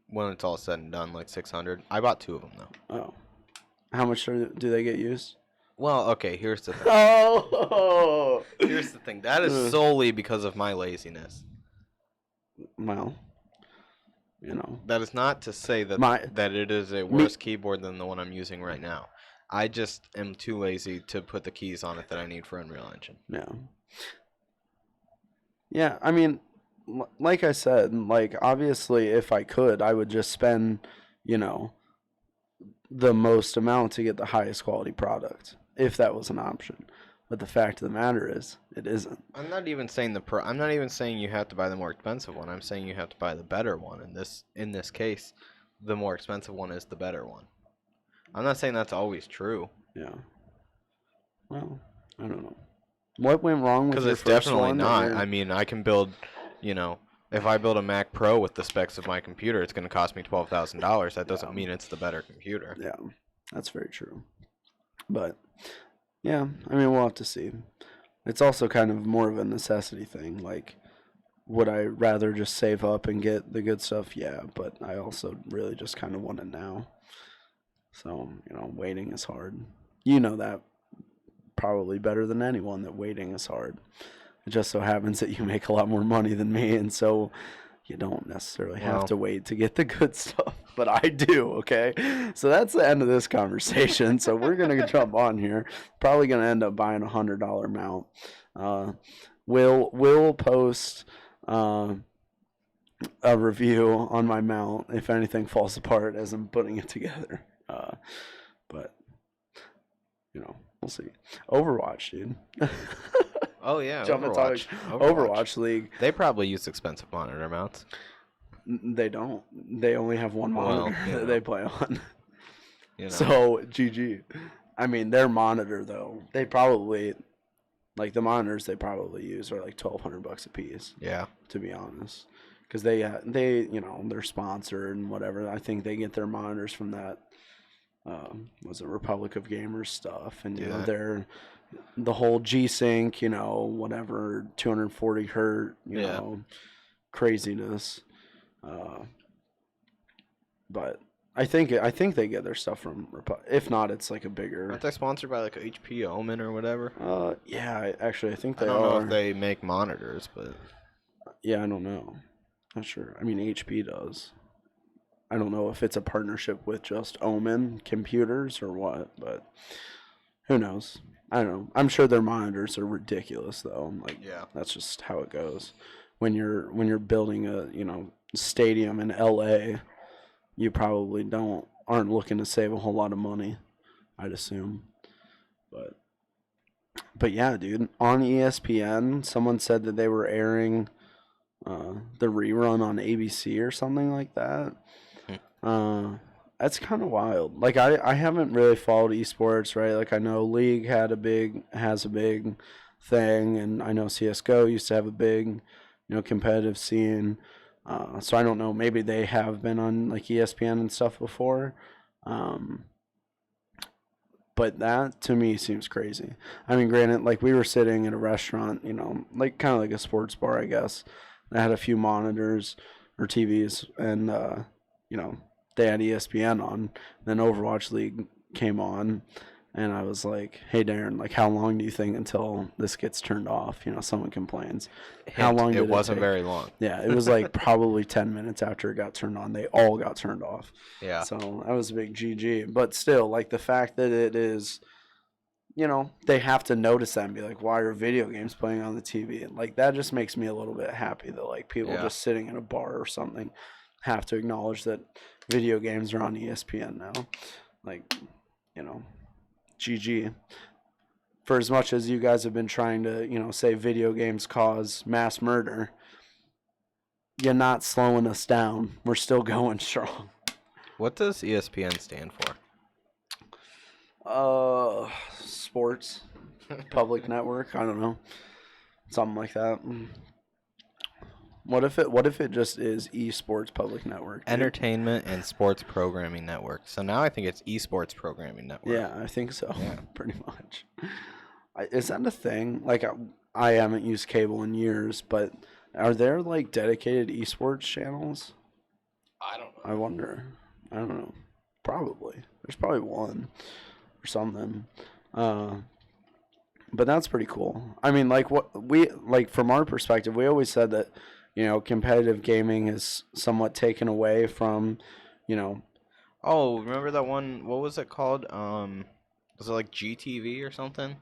when it's all said and done, like 600. I bought 2 of them, though. Oh. How much do they get used? Well, okay, here's the thing. Oh! Here's the thing. That is solely because of my laziness. Well, you know. That is not to say that that it is a worse keyboard than the one I'm using right now. I just am too lazy to put the keys on it that I need for Unreal Engine. Yeah. Yeah, I mean, like I said, like, obviously, if I could, I would just spend, you know, the most amount to get the highest quality product, if that was an option. But the fact of the matter is, it isn't. I'm not even saying I'm not even saying you have to buy the more expensive one. I'm saying you have to buy the better one. In this case, the more expensive one is the better one. I'm not saying that's always true. Yeah. Well, I don't know. What went wrong with your Because it's first definitely one? not. I mean, I can build, you know, if I build a Mac Pro with the specs of my computer, it's going to cost me $12,000. That doesn't mean it's the better computer. Yeah, that's very true. But, yeah, I mean, we'll have to see. It's also kind of more of a necessity thing. Like, would I rather just save up and get the good stuff? Yeah, but I also really just kind of want it now. So, you know, waiting is hard. You know that probably better than anyone, that waiting is hard. It just so happens that you make a lot more money than me, and so you don't necessarily have to wait to get the good stuff. But I do, okay? So that's the end of this conversation. So we're going to jump on here. Probably going to end up buying a $100 mount. We'll post a review on my mount if anything falls apart as I'm putting it together. But, you know, we'll see. Overwatch, dude. Oh, yeah, Overwatch League. They probably use expensive monitor mounts. They don't. They only have one monitor that they play on. You know. So, GG. I mean, their monitor, though, they probably, like, the monitors they probably use are like $1,200 a piece. Yeah. To be honest. Because they, you know, they're sponsored and whatever. I think they get their monitors from that, was it Republic of Gamers stuff. And, you know, they're, the whole G-Sync, you know, whatever, 240 hertz, you know, craziness. But I think they get their stuff from if not, it's like a bigger. Aren't they sponsored by like HP Omen or whatever? Yeah, actually I think they are. I don't know if they make monitors, but yeah, I don't know. Not sure. I mean, HP does. I don't know if it's a partnership with just Omen computers or what, but who knows? I don't know. I'm sure their monitors are ridiculous though. Like, yeah, that's just how it goes. When you're building a, you know, stadium in LA, you probably aren't looking to save a whole lot of money, I'd assume. But yeah, dude, on ESPN, someone said that they were airing the rerun on ABC or something like that. That's kind of wild. Like, I haven't really followed esports, right? Like, I know League has a big thing, and I know CS:GO used to have a big, you know, competitive scene. So I don't know. Maybe they have been on like ESPN and stuff before. But that to me seems crazy. I mean, granted, like, we were sitting at a restaurant, you know, like kind of like a sports bar, I guess. That had a few monitors or TVs, and you know, they had ESPN on. Then Overwatch League came on, and I was like, "Hey, Darren, like, how long do you think until this gets turned off? You know, someone complains. How Hint, long did it wasn't take?" very long. Yeah, it was like probably 10 minutes after it got turned on. They all got turned off. Yeah. So that was a big GG. But still, like the fact that it is, you know, they have to notice that and be like, why are video games playing on the TV? And like that just makes me a little bit happy that like people Yeah. just sitting in a bar or something have to acknowledge that video games are on ESPN now. Like, you know, GG. For as much as you guys have been trying to, you know, say video games cause mass murder, you're not slowing us down. We're still going strong. What does ESPN stand for? Sports, public network. I don't know, something like that. What if it just is esports public network? Dude? Entertainment and Sports Programming Network. So now I think it's Esports Programming Network. Yeah, I think so. Yeah. Pretty much. Is that a thing? Like, I haven't used cable in years, but are there like dedicated esports channels? I don't know. I wonder. I don't know. Probably. There's probably one or something. But that's pretty cool. I mean, like what we like from our perspective, we always said that, you know, competitive gaming is somewhat taken away from, you know. Oh, remember that one? What was it called? Was it like GTV or something?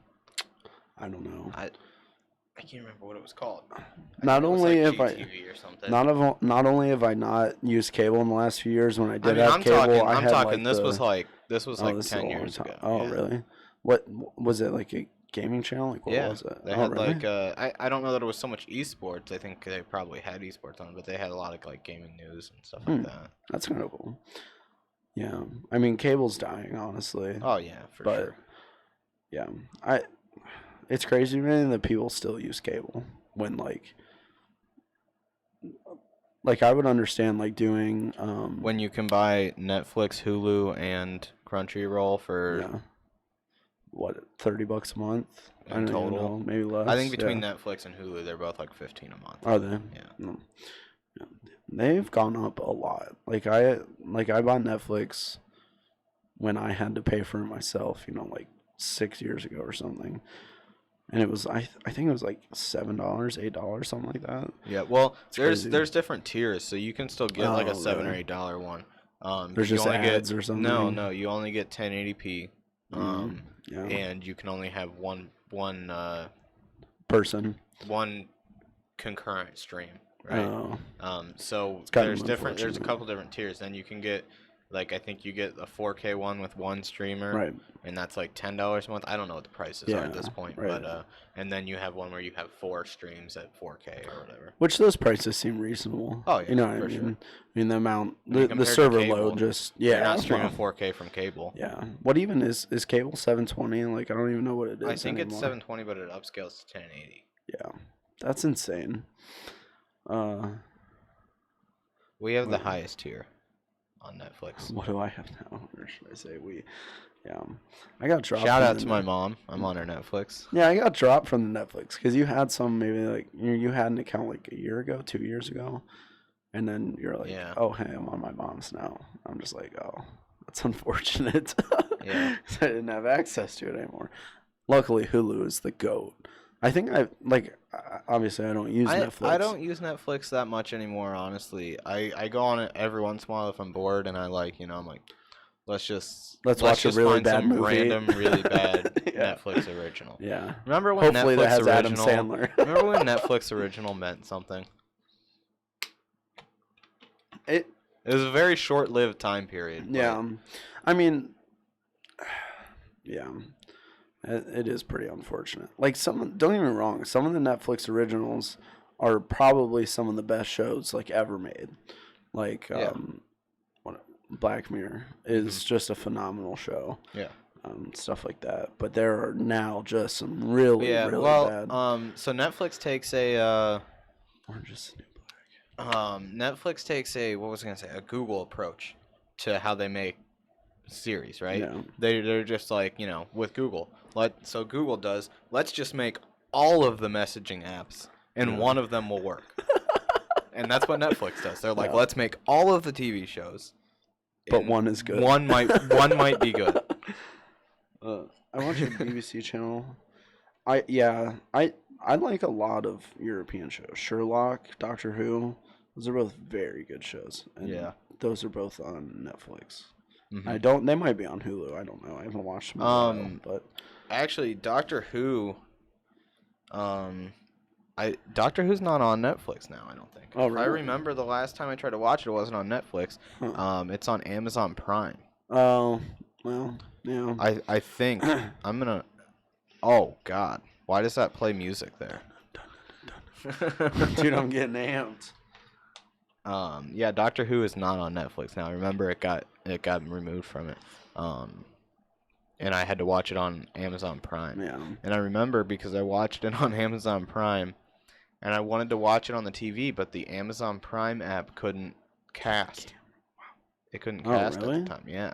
I don't know. I can't remember what it was called. Not only have have GTV or something. not only have I not used cable in the last few years. When I did have I'm cable, talking. I I'm had talking. like This was like 10 years ago. Oh, Yeah. really? What was it, like a gaming channel? Like what was it? They had really? like I don't know that it was so much esports. I think they probably had esports on, but they had a lot of like gaming news and stuff like that. That's kind of cool. Yeah, I mean, cable's dying, honestly. Oh yeah, for sure. Yeah, it's crazy to me that people still use cable when like I would understand like doing When you can buy Netflix, Hulu, and Crunchyroll for yeah, what, $30 a month in I don't total? even know, maybe less. I think between yeah. Netflix and Hulu, they're both like 15 a month. Are they? Yeah. No. Yeah. They've gone up a lot. Like I bought Netflix when I had to pay for it myself, you know, like 6 years ago or something. And it was I think it was like $7, $8, something like that. Yeah, well, It's crazy. there's different tiers, so you can still get like a Oh, $7 or really? $8 one. There's you just only ads get, or something. No, you only get 1080p. Yeah. And you can only have one Person. concurrent stream, right? Oh. So kind there's of different. There's a unfortunate. couple different tiers. Then you can get, like, I think you get a 4K one with one streamer, Right. and that's like $10 a month. I don't know what the prices are at this point, right. but and then you have one where you have 4 streams at 4K or whatever. Which those prices seem reasonable. Oh, yeah, you know what I for mean? sure. I mean the amount, the compared to server cable, load just You're yeah. not streaming well, 4K from cable. Yeah. What even is cable 720? Like I don't even know what it is. I think anymore. it's 720, but it upscales to 1080. Yeah, that's insane. We have the highest tier on Netflix. What do I have now? Or should I say we? Yeah, I got dropped. Shout from out the to my mom. I'm on her Netflix. Yeah, I got dropped from the Netflix because you had some maybe like you had an account like a year ago, 2 years ago, and then you're like, Yeah. oh hey, I'm on my mom's now. I'm just like, oh, that's unfortunate. Yeah. 'Cause I didn't have access to it anymore. Luckily, Hulu is the GOAT. I think obviously I don't use Netflix. I don't use Netflix that much anymore, honestly. I go on it every once in a while if I'm bored and I I'm like, let's watch a really find bad some movie. random really bad Yeah. Netflix original. Yeah. Remember when Hopefully Netflix that has original? Adam Sandler. Remember when Netflix original meant something? It was a very short-lived time period. Yeah. I mean, yeah. It is pretty unfortunate. Like don't get me wrong, some of the Netflix originals are probably some of the best shows like ever made. Like Black Mirror is just a phenomenal show. Yeah. Stuff like that. But there are now just some really bad. So Netflix takes a Orange is the New Black. Netflix takes a Google approach to how they make series, right? Yeah. They're just like, with Google. So Google does, let's just make all of the messaging apps and one of them will work. And that's what Netflix does. They're like, let's make all of the TV shows. But one is good. One might be good. I watch a BBC channel. I like a lot of European shows. Sherlock, Doctor Who, those are both very good shows, and Yeah. those are both on Netflix. Hmm. They might be on Hulu. I don't know. I haven't watched them in a while, but Actually, Doctor Who. Doctor Who's not on Netflix now. I don't think. Oh, If I really? remember the last time I tried to watch it, it wasn't on Netflix. Huh. It's on Amazon Prime. Oh, well, yeah. I think I'm gonna. Oh God, why does that play music there? Dude, I'm getting amped. Yeah, Doctor Who is not on Netflix now. I remember it got removed from it. And I had to watch it on Amazon Prime. Yeah. And I remember because I watched it on Amazon Prime, and I wanted to watch it on the TV, but the Amazon Prime app couldn't cast. It couldn't cast at really? the time. Yeah.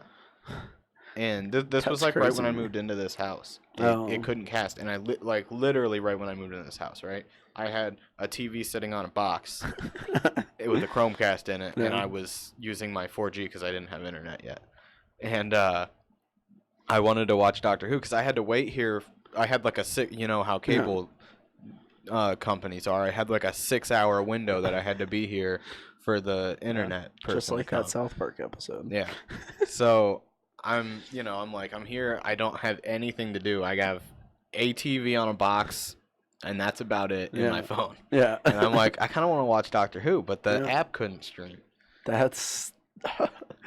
And this was That's like right when I crazy. moved into this house. Oh. It couldn't cast, and like literally right when I moved into this house, right? I had a TV sitting on a box with a Chromecast in it, and Yeah. I was using my 4G because I didn't have internet yet. And I wanted to watch Doctor Who because I had to wait here. I had like you know how cable companies are. I had like a 6-hour window that I had to be here for the internet. Just like that account. South Park episode. Yeah. So I'm here. I don't have anything to do. I have a TV on a box, and that's about it in my phone. Yeah. And I'm like, I kind of want to watch Doctor Who, but the Yeah. app couldn't stream. That's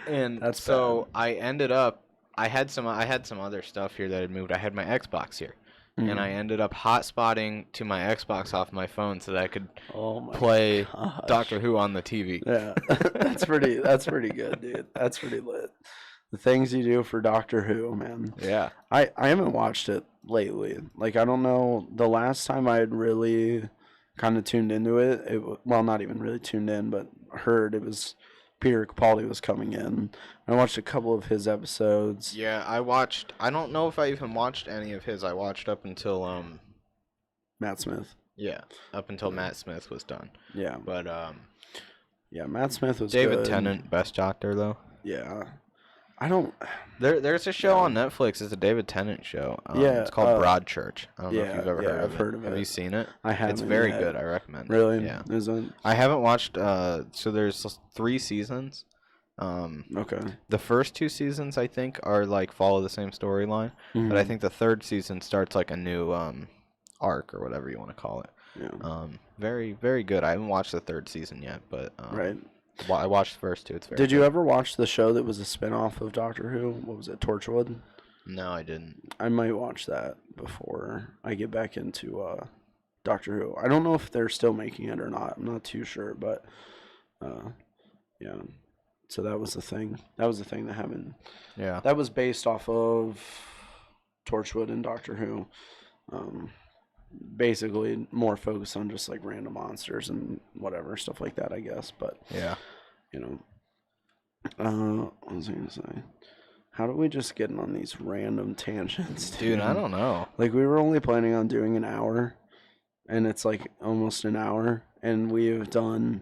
And That's so bad. I ended up. I had some other stuff here that had moved. I had my Xbox here, and I ended up hotspotting to my Xbox off my phone so that I could Oh my play gosh. Doctor Who on the TV. Yeah. That's pretty good, dude. That's pretty lit. The things you do for Doctor Who, man. Yeah. I haven't watched it lately. Like, I don't know, the last time I had really kind of tuned into it, well, not even really tuned in, but heard it was Peter Capaldi was coming in. I watched a couple of his episodes. Yeah, I don't know if I even watched any of his. I watched up until Matt Smith. up until Matt Smith was done. Yeah. But Yeah, Matt Smith was David good. Tennant, best Doctor though. Yeah. I don't. There's a show on Netflix. It's a David Tennant show. Yeah, It's called Broadchurch. I don't know if you've ever heard of I've it. heard of Have it. you seen it? I haven't. It's very yet. good. I recommend it. Really? Yeah. Is it? I haven't watched. So there's 3 seasons. Okay. The first 2 seasons I think are like follow the same storyline, but I think the 3rd season starts like a new arc or whatever you want to call it. Yeah. Very very good. I haven't watched the 3rd season yet, but Right. I watched the first 2. It's very. Did you good. ever watch the show that was a spinoff of Doctor Who? What was it, Torchwood? No, I didn't. I might watch that before I get back into Doctor Who. I don't know if they're still making it or not. I'm not too sure, but yeah. So that was the thing. That was the thing that happened. Yeah. That was based off of Torchwood and Doctor Who. Basically more focused on just like random monsters and whatever stuff like that, I guess. But Yeah. you know, what was I gonna say? How do we just get on these random tangents, Dude, I don't know. Like, we were only planning on doing an hour, and it's like almost an hour, and we have done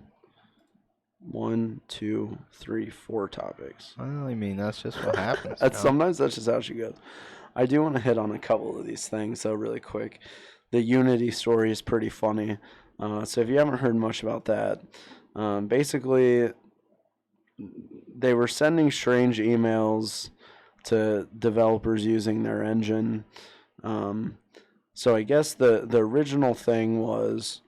1, 2, 3, 4 topics. Well, I mean, that's just what happens. Sometimes that's just how she goes. I do want to hit on a couple of these things though, really quick. The Unity story is pretty funny. So if you haven't heard much about that, basically they were sending strange emails to developers using their engine. So I guess the original thing was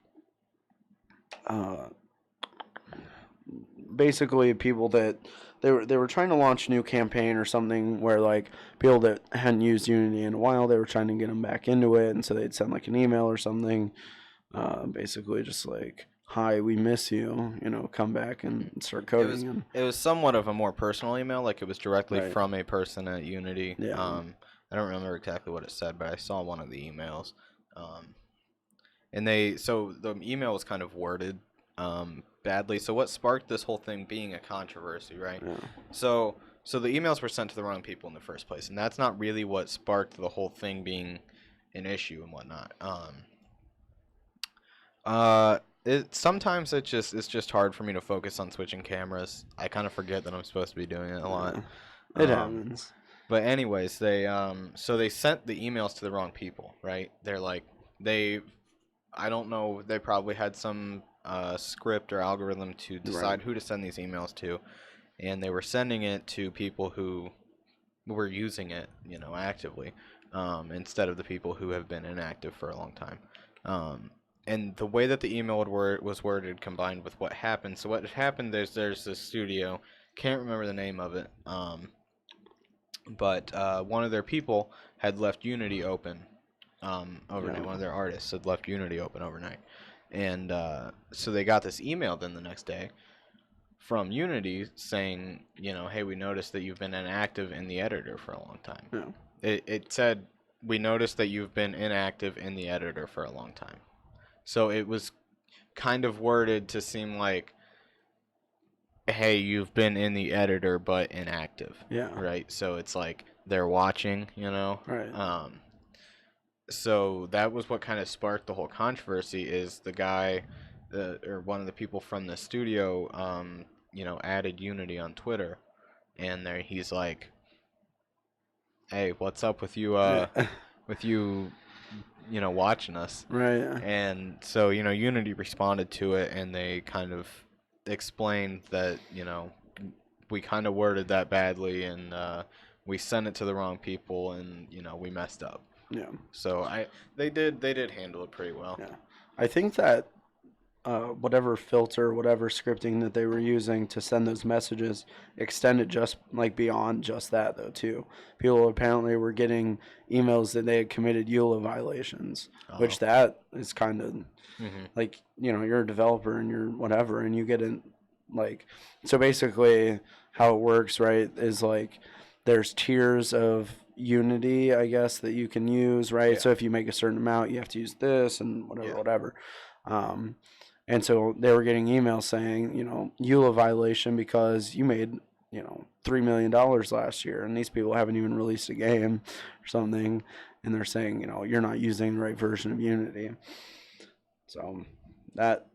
basically people that they were trying to launch a new campaign or something where like people that hadn't used Unity in a while, they were trying to get them back into it, and so they'd send like an email or something, basically just like, "Hi, we miss you. You know, come back and start coding." It was somewhat of a more personal email, like it was directly Right. from a person at Unity. Yeah. I don't remember exactly what it said, but I saw one of the emails. And so the email was kind of worded badly. So what sparked this whole thing being a controversy, right? Yeah. So the emails were sent to the wrong people in the first place, and that's not really what sparked the whole thing being an issue and whatnot. Sometimes it's just hard for me to focus on switching cameras. I kind of forget that I'm supposed to be doing it a lot. It happens. But anyways, they so they sent the emails to the wrong people, right? They're like they I don't know, they probably had some script or algorithm to Right. decide who to send these emails to, and they were sending it to people who were using it, actively, instead of the people who have been inactive for a long time. And the way that the email was worded combined with what happened. So what happened, there's this studio, can't remember the name of it, but one of their people had left Unity open overnight. Yeah. One of their artists had left Unity open overnight, and so they got this email then the next day from Unity saying, hey, we noticed that you've been inactive in the editor for a long time. Yeah. It said, we noticed that you've been inactive in the editor for a long time. So it was kind of worded to seem like, hey, you've been in the editor but inactive. Yeah. Right? So it's like they're watching, Right. So that was what kind of sparked the whole controversy. Is the guy, or one of the people from the studio, added Unity on Twitter, and there he's like, "Hey, what's up with you? Yeah. With you, watching us?" Right. And so Unity responded to it, and they kind of explained that we kind of worded that badly, and we sent it to the wrong people, and we messed up. Yeah. So they did handle it pretty well. Yeah. I think that whatever filter, whatever scripting that they were using to send those messages extended just like beyond just that though too. People apparently were getting emails that they had committed EULA violations, which that is kind of like you're a developer and you're whatever and you get in like so basically how it works right is like there's tiers of Unity, I guess, that you can use, right? Yeah. So if you make a certain amount, you have to use this and whatever, Yeah. whatever. And so they were getting emails saying, EULA violation because you made, $3 million last year, and these people haven't even released a game or something, and they're saying, you're not using the right version of Unity. So that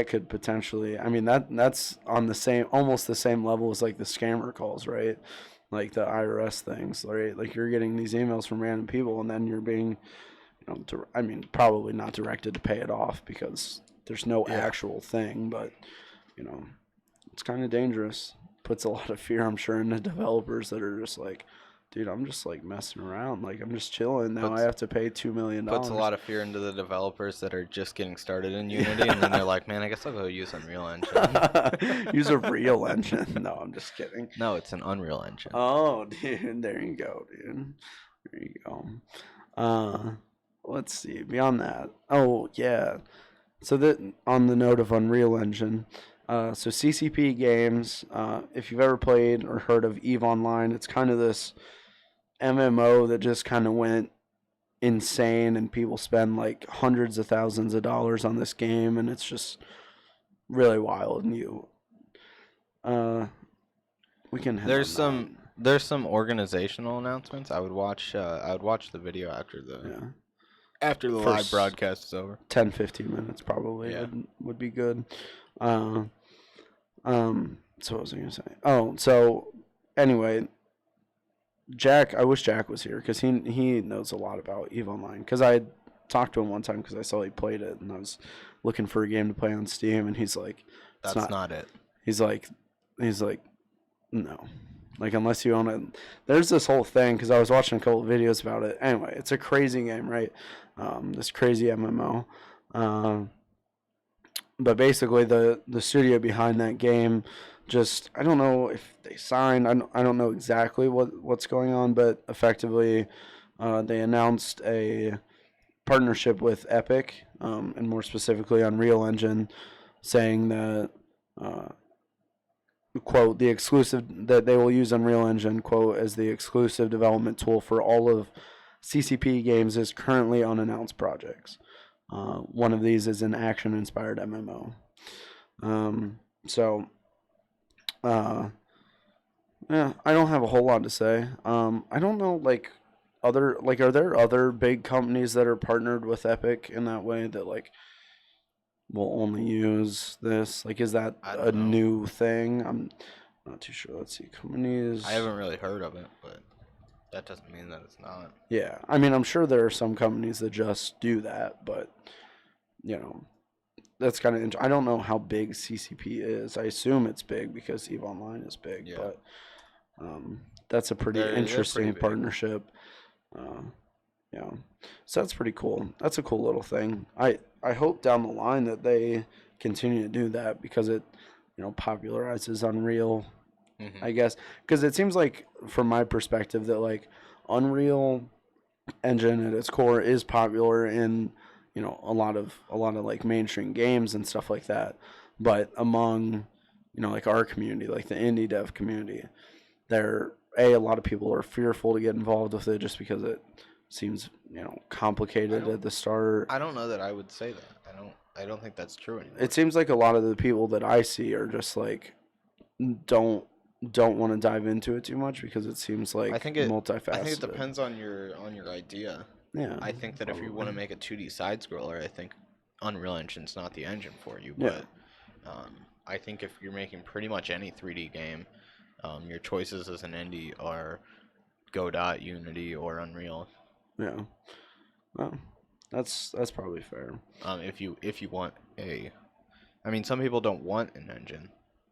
could potentially, I mean, that's on the same, almost the same level as like the scammer calls, right? Like the IRS things, right? Like you're getting these emails from random people, and then you're being, I mean, probably not directed to pay it off because there's no actual thing, but it's kind of dangerous. Puts a lot of fear, I'm sure, into developers that are just like, dude, I'm just like messing around, like I'm just chilling. Now I have to pay $2 million. Puts a lot of fear into the developers that are just getting started in Unity, and then they're like, man, I guess I'll go use Unreal Engine. Use a real engine. No, I'm just kidding. No, it's an Unreal Engine. Oh, dude, there you go, dude. There you go. Let's see. Beyond that, oh yeah. So that on the note of Unreal Engine, so CCP games. If you've ever played or heard of EVE Online, it's kind of this MMO that just kind of went insane, and people spend like hundreds of thousands of dollars on this game, and it's just really wild. And we can. There's some organizational announcements. I would watch the video after the live broadcast is over. 10-15 minutes probably would be good. So what was I gonna say? Oh, so anyway, Jack. I wish Jack was here because he knows a lot about EVE Online. Because I talked to him one time because I saw he played it, and I was looking for a game to play on Steam, and he's like, "That's not it." He's like, no. Like, unless you own it. There's this whole thing, because I was watching a couple of videos about it. Anyway, it's a crazy game, right? This crazy MMO. But basically, the studio behind that game just, I don't know if they signed. I don't know exactly what's going on, but effectively, they announced a partnership with Epic, and more specifically Unreal Engine, saying that... quote, the exclusive, that they will use Unreal Engine, quote, as the exclusive development tool for all of CCP games is currently unannounced projects. One of these is an action-inspired MMO. Yeah, I don't have a whole lot to say. I don't know, are there other big companies that are partnered with Epic in that way that, will only use this? Is that a new thing? I'm not too sure. Let's see. Companies. I haven't really heard of it, but that doesn't mean that it's not. Yeah, I mean, I'm sure there are some companies that just do that, but you know, that's kind of. I don't know how big CCP is. I assume it's big because EVE Online is big, Yeah. but that's a pretty They're interesting pretty big. partnership. Yeah, so that's pretty cool. That's a cool little thing. I hope down the line that they continue to do that because it, popularizes Unreal. I guess because it seems like, from my perspective, that like Unreal Engine at its core is popular in a lot of like mainstream games and stuff like that, but among like our community, like the indie dev community, there a lot of people are fearful to get involved with it just because it seems complicated at the start. I don't know that I would say that. I don't think that's true anymore. It seems like a lot of the people that I see are just like don't want to dive into it too much because it seems like multifaceted. I think it depends on your idea. Yeah. I think that if you want to make a 2D side scroller, I think Unreal Engine's not the engine for you. But I think if you're making pretty much any 3D game, your choices as an indie are Godot, Unity, or Unreal. Yeah. Well, that's probably fair. If you want I mean, some people don't want an engine.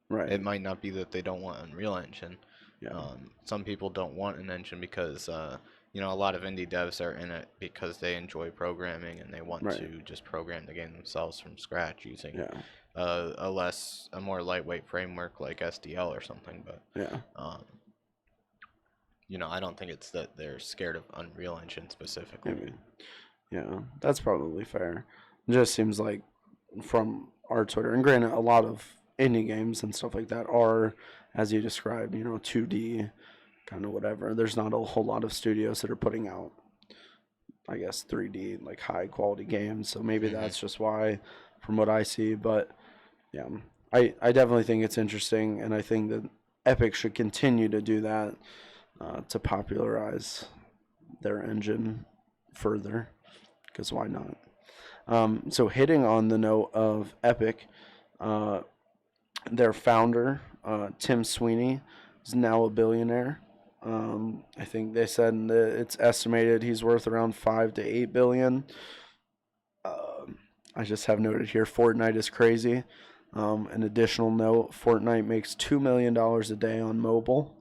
Right. It might not be that they don't want Unreal Engine. Yeah. Some people don't want an engine because a lot of indie devs are in it because they enjoy programming and they want to just program the game themselves from scratch using a more lightweight framework like SDL or something. But I don't think it's that they're scared of Unreal Engine specifically. Maybe. Yeah, that's probably fair. It just seems like from our Twitter, and granted, a lot of indie games and stuff like that are, as you described, 2D, kind of whatever. There's not a whole lot of studios that are putting out, I guess, 3D, like high quality games. So maybe that's just why, from what I see. But yeah, I definitely think it's interesting, and I think that Epic should continue to do that to popularize their engine further, because why not? So hitting on the note of Epic, their founder, Tim Sweeney, is now a billionaire. I think they said that it's estimated he's worth around 5 to 8 billion. I just have noted here, Fortnite is crazy. An additional note, Fortnite makes $2 million a day on mobile.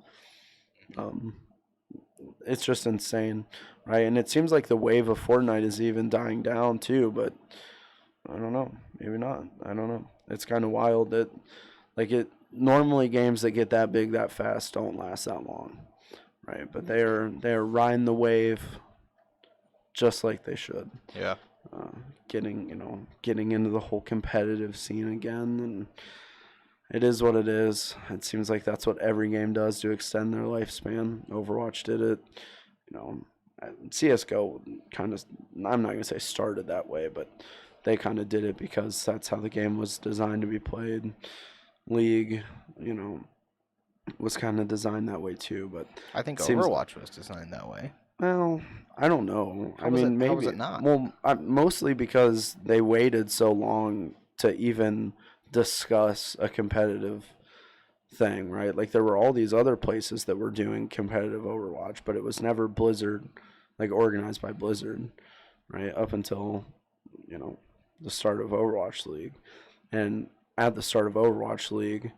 It's just insane, right? And it seems like the wave of Fortnite is even dying down too, but I don't know. Maybe not. I don't know. It's kind of wild that, normally games that get that big that fast don't last that long, right? But they are riding the wave just like they should. Yeah. Getting into the whole competitive scene again, and it is what it is. It seems like that's what every game does to extend their lifespan. Overwatch did it. CSGO kind of, I'm not going to say started that way, but they kind of did it because that's how the game was designed to be played. League, was kind of designed that way too, but I think Overwatch was designed that way. Well, I don't know. Maybe. How was it not? Well, mostly because they waited so long to even discuss a competitive thing, right? Like, there were all these other places that were doing competitive Overwatch, but it was never Blizzard, like organized by Blizzard, right? Up until, the start of Overwatch League. And at the start of Overwatch League,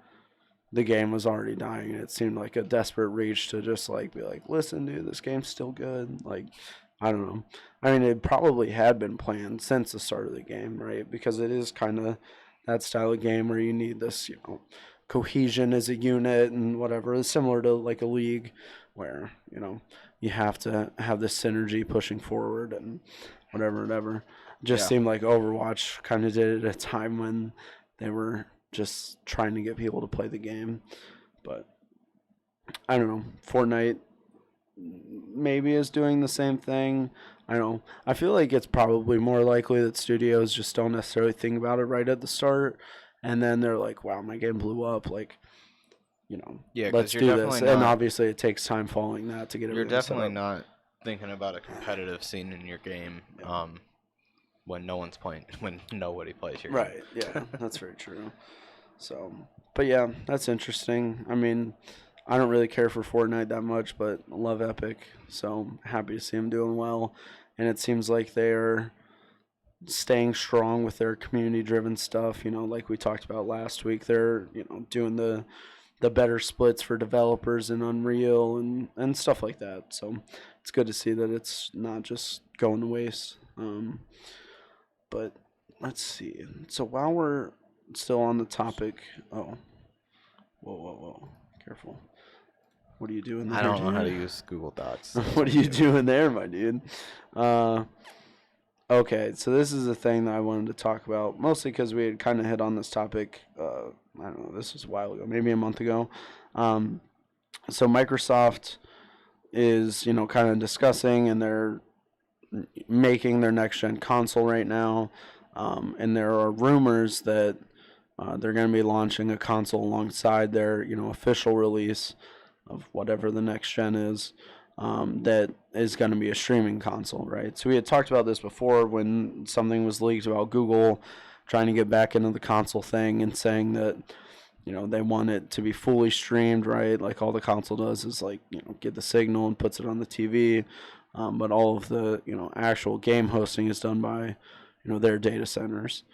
the game was already dying. It seemed like a desperate reach to just be like, listen, dude, this game's still good. Like, I don't know. I mean, it probably had been planned since the start of the game, right? Because it is kind of that style of game where you need this, cohesion as a unit and whatever. It's similar to like a league where, you have to have this synergy pushing forward and whatever. Just seemed like Overwatch kind of did it at a time when they were just trying to get people to play the game. But I don't know. Fortnite maybe is doing the same thing. I don't know. I feel like it's probably more likely that studios just don't necessarily think about it right at the start, and then they're like, wow, my game blew up. Like, let's do this. And obviously it takes time following that to get it. You're definitely not thinking about a competitive scene in your game when no one's playing, when nobody plays your game. Right, yeah, that's very true. So, but yeah, that's interesting. I mean, I don't really care for Fortnite that much, but I love Epic, so I'm happy to see them doing well. And it seems like they're staying strong with their community-driven stuff. Like we talked about last week, they're doing the better splits for developers in Unreal and stuff like that. So it's good to see that it's not just going to waste. But let's see. So while we're still on the topic, oh, whoa, careful. What are you doing there? I don't know how to dude? use Google Docs. So What are you doing there, my dude? Okay, so this is a thing that I wanted to talk about, mostly because we had kind of hit on this topic. I don't know, this was a while ago, maybe a month ago. So Microsoft is, kind of discussing, and they're making their next gen console right now. And there are rumors that they're going to be launching a console alongside their, official release of whatever the next gen is. That is going to be a streaming console, right? So we had talked about this before when something was leaked about Google trying to get back into the console thing and saying that, they want it to be fully streamed, right? Like all the console does is like, get the signal and puts it on the TV. But all of the, actual game hosting is done by, their data centers.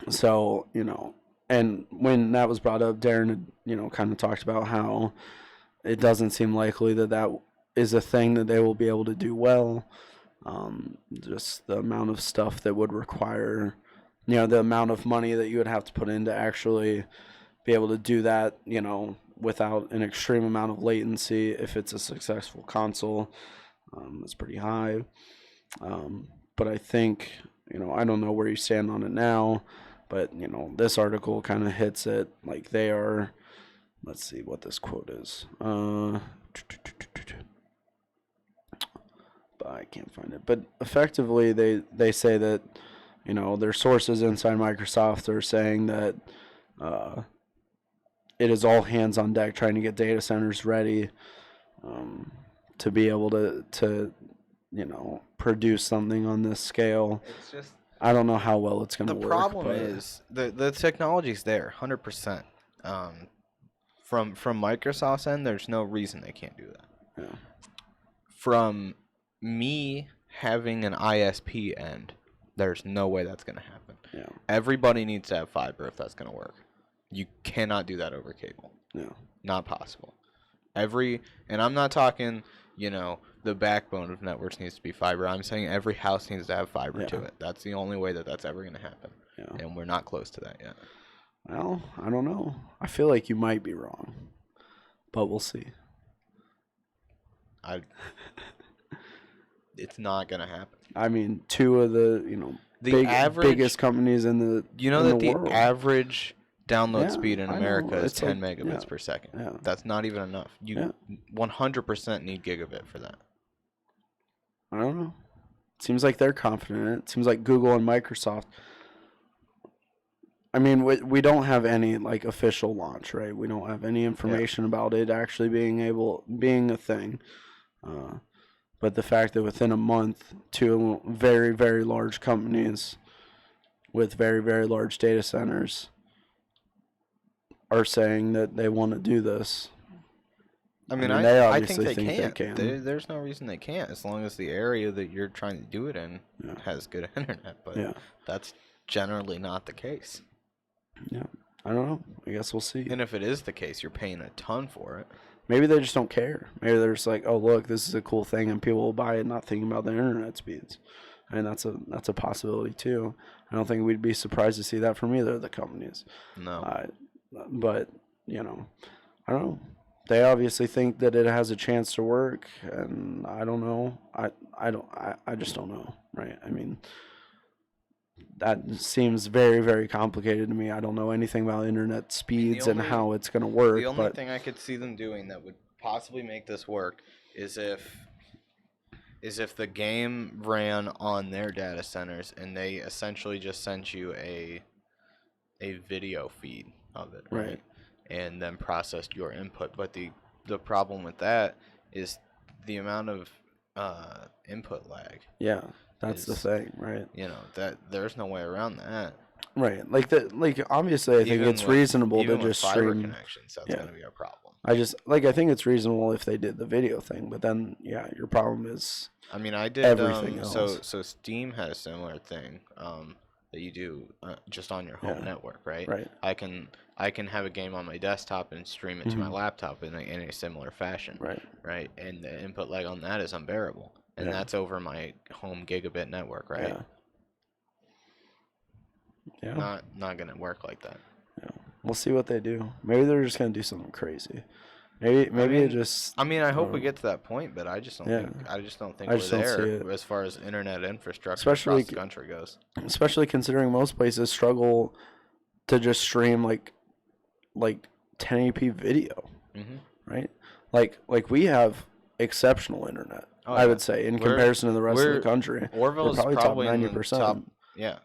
So, and when that was brought up, Darren had, kind of talked about how it doesn't seem likely that that is a thing that they will be able to do well. Just the amount of stuff that would require, the amount of money that you would have to put in to actually be able to do that, without an extreme amount of latency if it's a successful console. It's pretty high. But I think, I don't know where you stand on it now, but, this article kind of hits it like they are. Let's see what this quote is. But I can't find it. But effectively, they say that, their sources inside Microsoft are saying that it is all hands on deck trying to get data centers ready to be able to produce something on this scale. It's just I don't know how well it's going to the work. problem is the technology's there, 100%. From Microsoft's end, there's no reason they can't do that. Yeah. From me having an ISP end, there's no way that's going to happen. Yeah. Everybody needs to have fiber if that's going to work. You cannot do that over cable. Yeah. Not possible. And I'm not talking, the backbone of networks needs to be fiber. I'm saying every house needs to have fiber to it. That's the only way that that's ever going to happen. Yeah. And we're not close to that yet. Well, I don't know. I feel like you might be wrong, but we'll see. It's not gonna happen. I mean, two of the biggest companies in the world. Average download speed in America is 10 like, megabits per second. Yeah. That's not even enough. You 100% need gigabit for that. I don't know. Seems like they're confident in it. Seems like Google and Microsoft. I mean, we don't have any like official launch, right? We don't have any information about it actually being a thing. But the fact that within a month, two very, very large companies with very, very large data centers are saying that they want to do this. I mean, they I obviously think they can. There's no reason they can't, as long as the area that you're trying to do it in has good internet. But that's generally not the case. Yeah, I don't know. I guess we'll see. And if it is the case, you're paying a ton for it. Maybe they just don't care. Maybe they're just like, oh, look, this is a cool thing, and people will buy it, not thinking about the internet speeds. And that's a possibility too. I don't think we'd be surprised to see that from either of the companies. No. But I don't know. They obviously think that it has a chance to work, and I don't know. I just don't know, right? I mean, that seems very, very complicated to me. I don't know anything about internet speeds and how it's going to work. The only thing I could see them doing that would possibly make this work is if the game ran on their data centers and they essentially just sent you a video feed of it, right? And then processed your input. But the problem with that is the amount of input lag. Yeah. That's the thing, right? That there's no way around that. Right. Like obviously I think Even it's with- reasonable to even with just fiber stream. connections, that's Yeah. going to be a problem. I think it's reasonable if they did the video thing, but then yeah, your problem is I mean, I did everything so else. so Steam had a similar thing that you do just on your home Yeah. network, right? Right. I can have a game on my desktop and stream it to my Mhm. laptop in a similar fashion, Right. right? And the input lag on that is unbearable, and Yeah. that's over my home gigabit network, right? Yeah. Yeah. Not gonna work like that. Yeah. We'll see what they do. Maybe they're just gonna do something crazy. Maybe mean, it just. I mean, I hope we get to that point, but I just don't Yeah. think I we're just don't see there it. as far as internet infrastructure Especially across the country goes. Especially considering most places struggle to just stream like 1080p video, Mm-hmm. right? Like we have exceptional internet. Oh, I yeah. would say in We're- comparison to the rest of the we're- country. Orville's probably probably top in the 90%. top,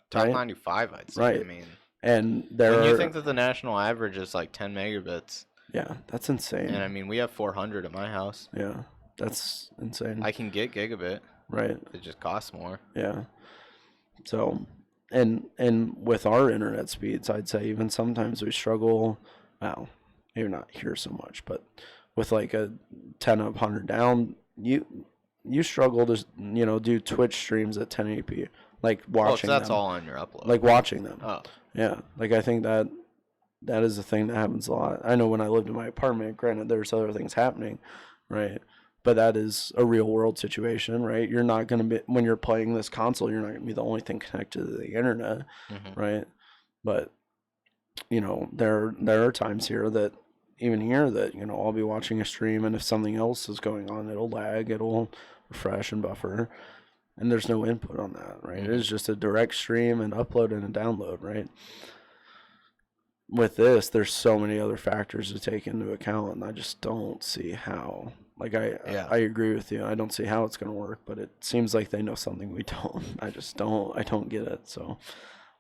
top right? 95, I'd say. Right. I mean, And there when you are, think that the national average is like 10 megabits, yeah, that's insane. and I mean, we have 400 at my house. Yeah, that's insane. I can get gigabit. Right. It just costs more. Yeah. So, and with our internet speeds, I'd say even sometimes we struggle. Well, maybe not here so much, but with like a 10 up, 100 down, you struggle to do Twitch streams at 1080p, like watching. That's them. all on your upload. Like watching them. Oh. Yeah, like I think that is a thing that happens a lot. I know when I lived in my apartment, granted there's other things happening, right? But that is a real world situation, right? You're not going to be, when you're playing this console, you're not going to be the only thing connected to the internet, right? But there are times here that even here that I'll be watching a stream, and if something else is going on, it'll lag, it'll refresh and buffer, and there's no input on that, right? It is just a direct stream and upload and a download, right? With this, there's so many other factors to take into account, and I just don't see how. Like I agree with you. I don't see how it's gonna work, but it seems like they know something we don't. I don't get it. So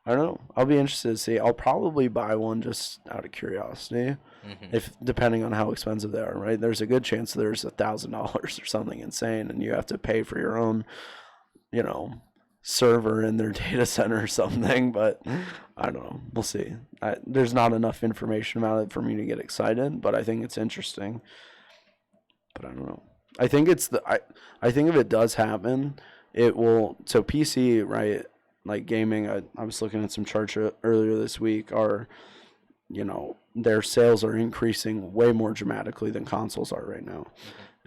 I don't know. I'll be interested to see. I'll probably buy one just out of curiosity, if depending on how expensive they are. Right? There's a good chance there's $1,000 or something insane, and you have to pay for your own, server in their data center or something. But I don't know. We'll see. There's not enough information about it for me to get excited, but I think it's interesting. But I don't know. I think I think if it does happen, it will. So PC, right? Like gaming, I was looking at some charts earlier this week. Their sales are increasing way more dramatically than consoles are right now,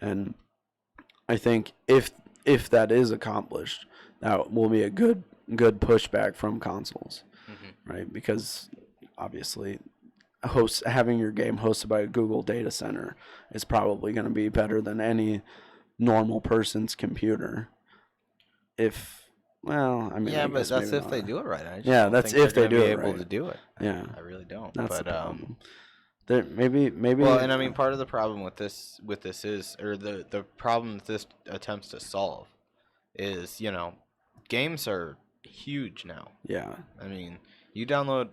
and I think if that is accomplished, that will be a good pushback from consoles, right? Because obviously, having your game hosted by a Google data center is probably going to be better than any normal person's computer. But that's if they do it right. I just Yeah, don't that's think if they're they gonna do be it able right. to do it. Yeah. I really don't. That's But the problem. Maybe. well, and I mean, part of the problem with this is, or the problem that this attempts to solve is, games are huge now. Yeah. I mean, you download.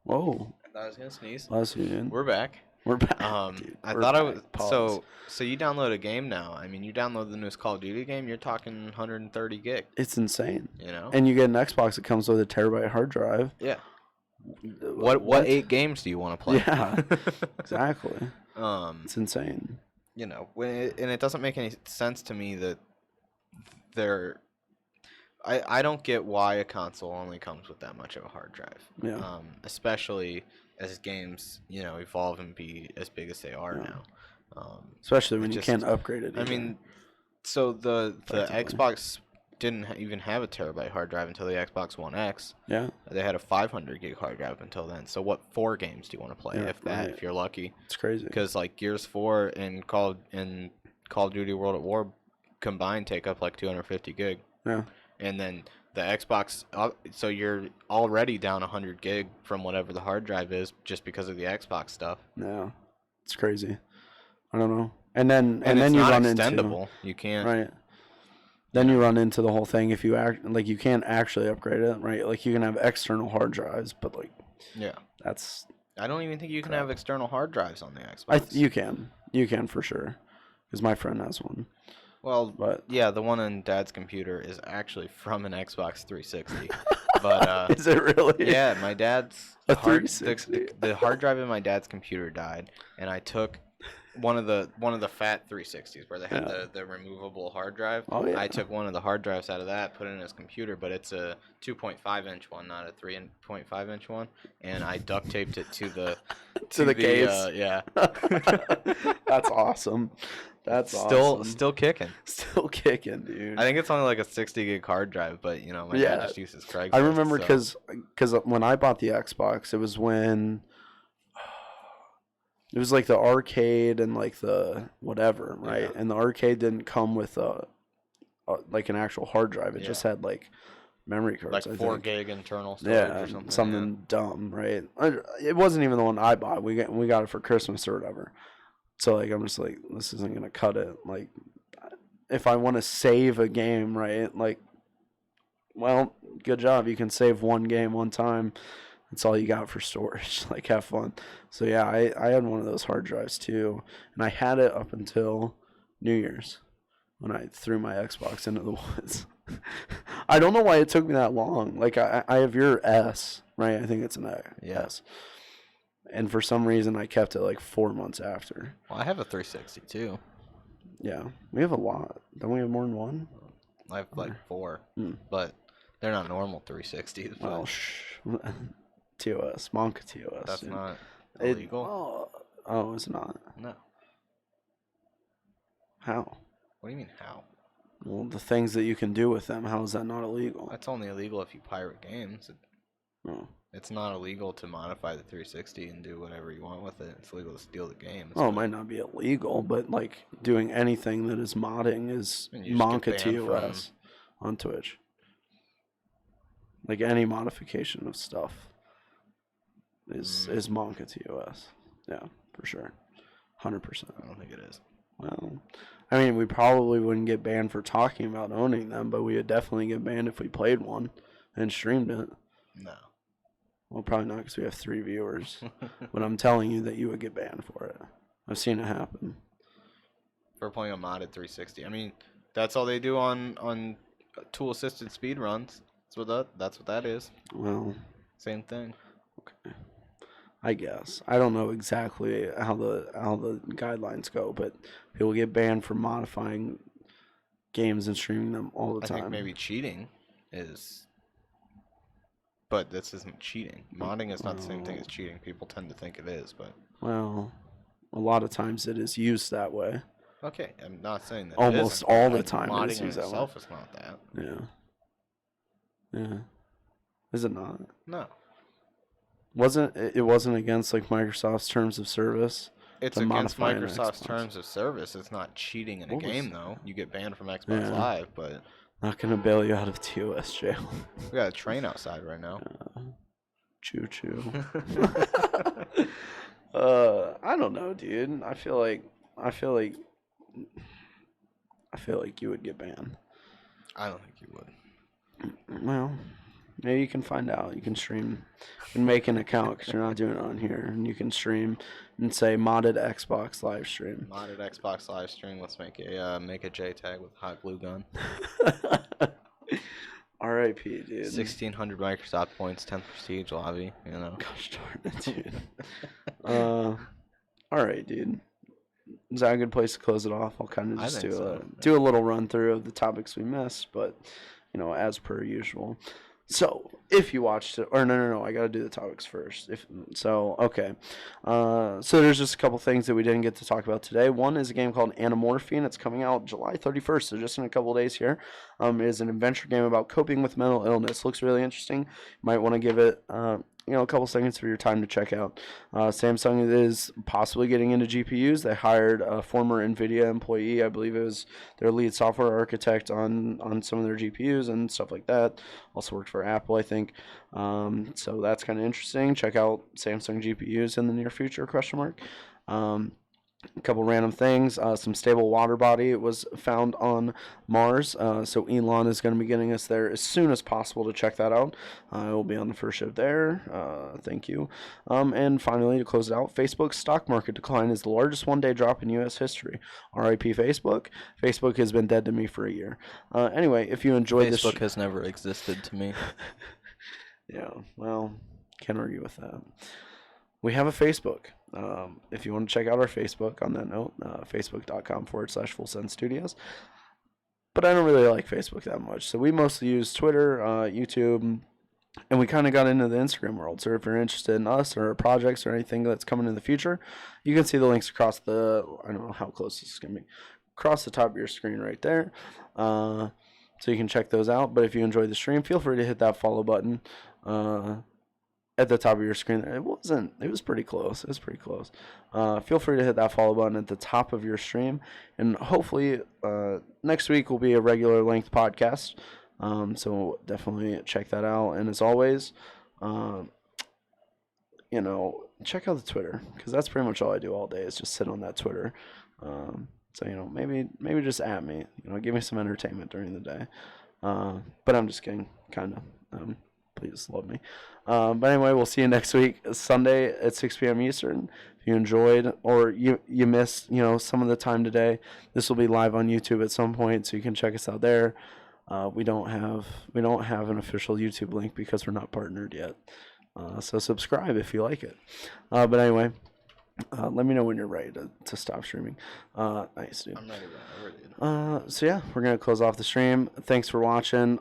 Whoa. I thought I was gonna sneeze. Bless you, dude. We're back. We're back. Dude, I we're thought I back. was Pause. so you download a game now. I mean, you download the newest Call of Duty game. You're talking 130 gig. It's insane. You know. And you get an Xbox that comes with a terabyte hard drive. Yeah. What 8 games do you want to play? Yeah. Exactly. It's insane. And it doesn't make any sense to me that I don't get why a console only comes with that much of a hard drive. Yeah. Especially as games, evolve and be as big as they are now. Especially when you can't upgrade it. I mean, so the Effectively. Xbox didn't even have a terabyte hard drive until the Xbox One X. Yeah. They had a 500 gig hard drive until then. So what 4 games do you want to play? Yeah, If that, right. if you're lucky. It's crazy. Because like Gears 4 and Call of Duty World at War combined take up like 250 gig. Yeah. And then the Xbox, so you're already down 100 gig from whatever the hard drive is just because of the Xbox stuff. Yeah. It's crazy. I don't know. And then it's you not run extendable. into You can't. right. Then you run into the whole thing if you you can't actually upgrade it, right? Like you can have external hard drives, but Yeah. that's I don't even think you can have external hard drives on the Xbox. you can for sure, because my friend has one. Well, But yeah, the one on Dad's computer is actually from an Xbox 360. But Is it really? yeah, my dad's A hard 360. the hard drive in my dad's computer died, and I took one of the fat 360s where they had the removable hard drive. Oh yeah. I took one of the hard drives out of that, put it in his computer, but it's a 2.5-inch one, not a 3.5-inch one, and I duct taped it to the to the case. Yeah. That's awesome. That's awesome. Still kicking. Still kicking, dude. I think it's only like a 60 gig hard drive, but my dad just uses Craigslist. I remember because when I bought the Xbox, it was when it was like the arcade and like the whatever, right? Yeah. And the arcade didn't come with like an actual hard drive. It just had like memory cards, like I 4 think. gig internal storage or something. Dumb, right? It wasn't even the one I bought. We got it for Christmas or whatever. So like I'm just like, this isn't gonna cut it. Like if I want to save a game, right? Like, well, good job. You can save one game one time. That's all you got for storage. Like, have fun. So yeah, I had one of those hard drives too, and I had it up until New Year's when I threw my Xbox into the woods. I don't know why it took me that long. Like I have your S, right? I think it's an S. And for some reason, I kept it like 4 months after. Well, I have a 360 too. Yeah, we have a lot. Don't we have more than one? I have like 4, but they're not normal 360s. Well, TOS, Monka TOS. That's dude. not illegal. Oh, it's not. No. How? What do you mean how? Well, the things that you can do with them. How is that not illegal? That's only illegal if you pirate games. It's not illegal to modify the 360 and do whatever you want with it. It's illegal to steal the game. It might not be illegal, but like doing anything that is modding is Monka TOS on Twitch. Like any modification of stuff is Monka TOS. Yeah, for sure. 100%. I don't think it is. Well, I mean, we probably wouldn't get banned for talking about owning them, but we would definitely get banned if we played one and streamed it. No. Well, probably not because we have 3 viewers. But I'm telling you that you would get banned for it. I've seen it happen. For playing a modded 360. I mean, that's all they do on tool-assisted speedruns. That's what that is. Well, same thing. Okay. I guess. I don't know exactly how the guidelines go, but people get banned for modifying games and streaming them all the time. I think maybe cheating is, but this isn't cheating. Modding is not the same thing as cheating. People tend to think it is, but well, a lot of times it is used that way. Okay, I'm not saying that. Almost all the time, modding it is used in that way. itself is not that. Yeah. Yeah. Is it not? No. It wasn't against like Microsoft's terms of service? It's against Microsoft's terms of service. It's not cheating in a game, though. You get banned from Xbox Live, but not gonna bail you out of TOS jail. We got a train outside right now. Choo choo. I don't know, dude. I feel like you would get banned. I don't think you would. Well, maybe you can find out. You can stream and make an account because you're not doing it on here, and you can stream and say modded Xbox live stream. Modded Xbox live stream. Let's make a JTAG with hot glue gun. R.I.P. dude. 1,600 Microsoft points, 10th prestige lobby. You know. Gosh darn it, dude. All right, dude. Is that a good place to close it off? I'll kind of just do a little run through of the topics we missed, but as per usual. So, if you watched it, or no, I gotta do the topics first. Okay. So there's just a couple things that we didn't get to talk about today. One is a game called Anamorphine. It's coming out July 31st, so just in a couple days here. It is an adventure game about coping with mental illness. Looks really interesting. You might want to give it, a couple seconds for your time to check out. Samsung is possibly getting into GPUs. They hired a former NVIDIA employee. I believe it was their lead software architect on some of their GPUs and stuff like that. Also worked for Apple, I think. So that's kind of interesting. Check out Samsung GPUs in the near future, ? A couple random things. Some stable water body was found on Mars. So Elon is going to be getting us there as soon as possible to check that out. It will be on the first ship there. Thank you. And finally, to close it out, Facebook's stock market decline is the largest one-day drop in U.S. history. R.I.P. Facebook. Facebook has been dead to me for a year. Anyway, if you enjoyed this... Facebook has never existed to me. Yeah, well, can't argue with that. We have a Facebook. If you want to check out our Facebook on that note, facebook.com/Full Send Studios. But I don't really like Facebook that much. So we mostly use Twitter, YouTube, and we kind of got into the Instagram world. So if you're interested in us or our projects or anything that's coming in the future, you can see the links across the, I don't know how close this is going to be, across the top of your screen right there. So you can check those out. But if you enjoyed the stream, feel free to hit that follow button. At the top of your screen. It was pretty close. It was pretty close. Feel free to hit that follow button at the top of your stream. And hopefully next week will be a regular length podcast. So definitely check that out. And as always, check out the Twitter, because that's pretty much all I do all day is just sit on that Twitter. So, maybe just at me, give me some entertainment during the day. But I'm just kidding, kind of. Please love me. But anyway, we'll see you next week, Sunday at 6 p.m. Eastern. If you enjoyed or you missed, some of the time today, this will be live on YouTube at some point, so you can check us out there. We don't have an official YouTube link because we're not partnered yet. So subscribe if you like it. But anyway, let me know when you're ready to stop streaming. Nice, dude. I'm ready. So yeah, we're gonna close off the stream. Thanks for watching.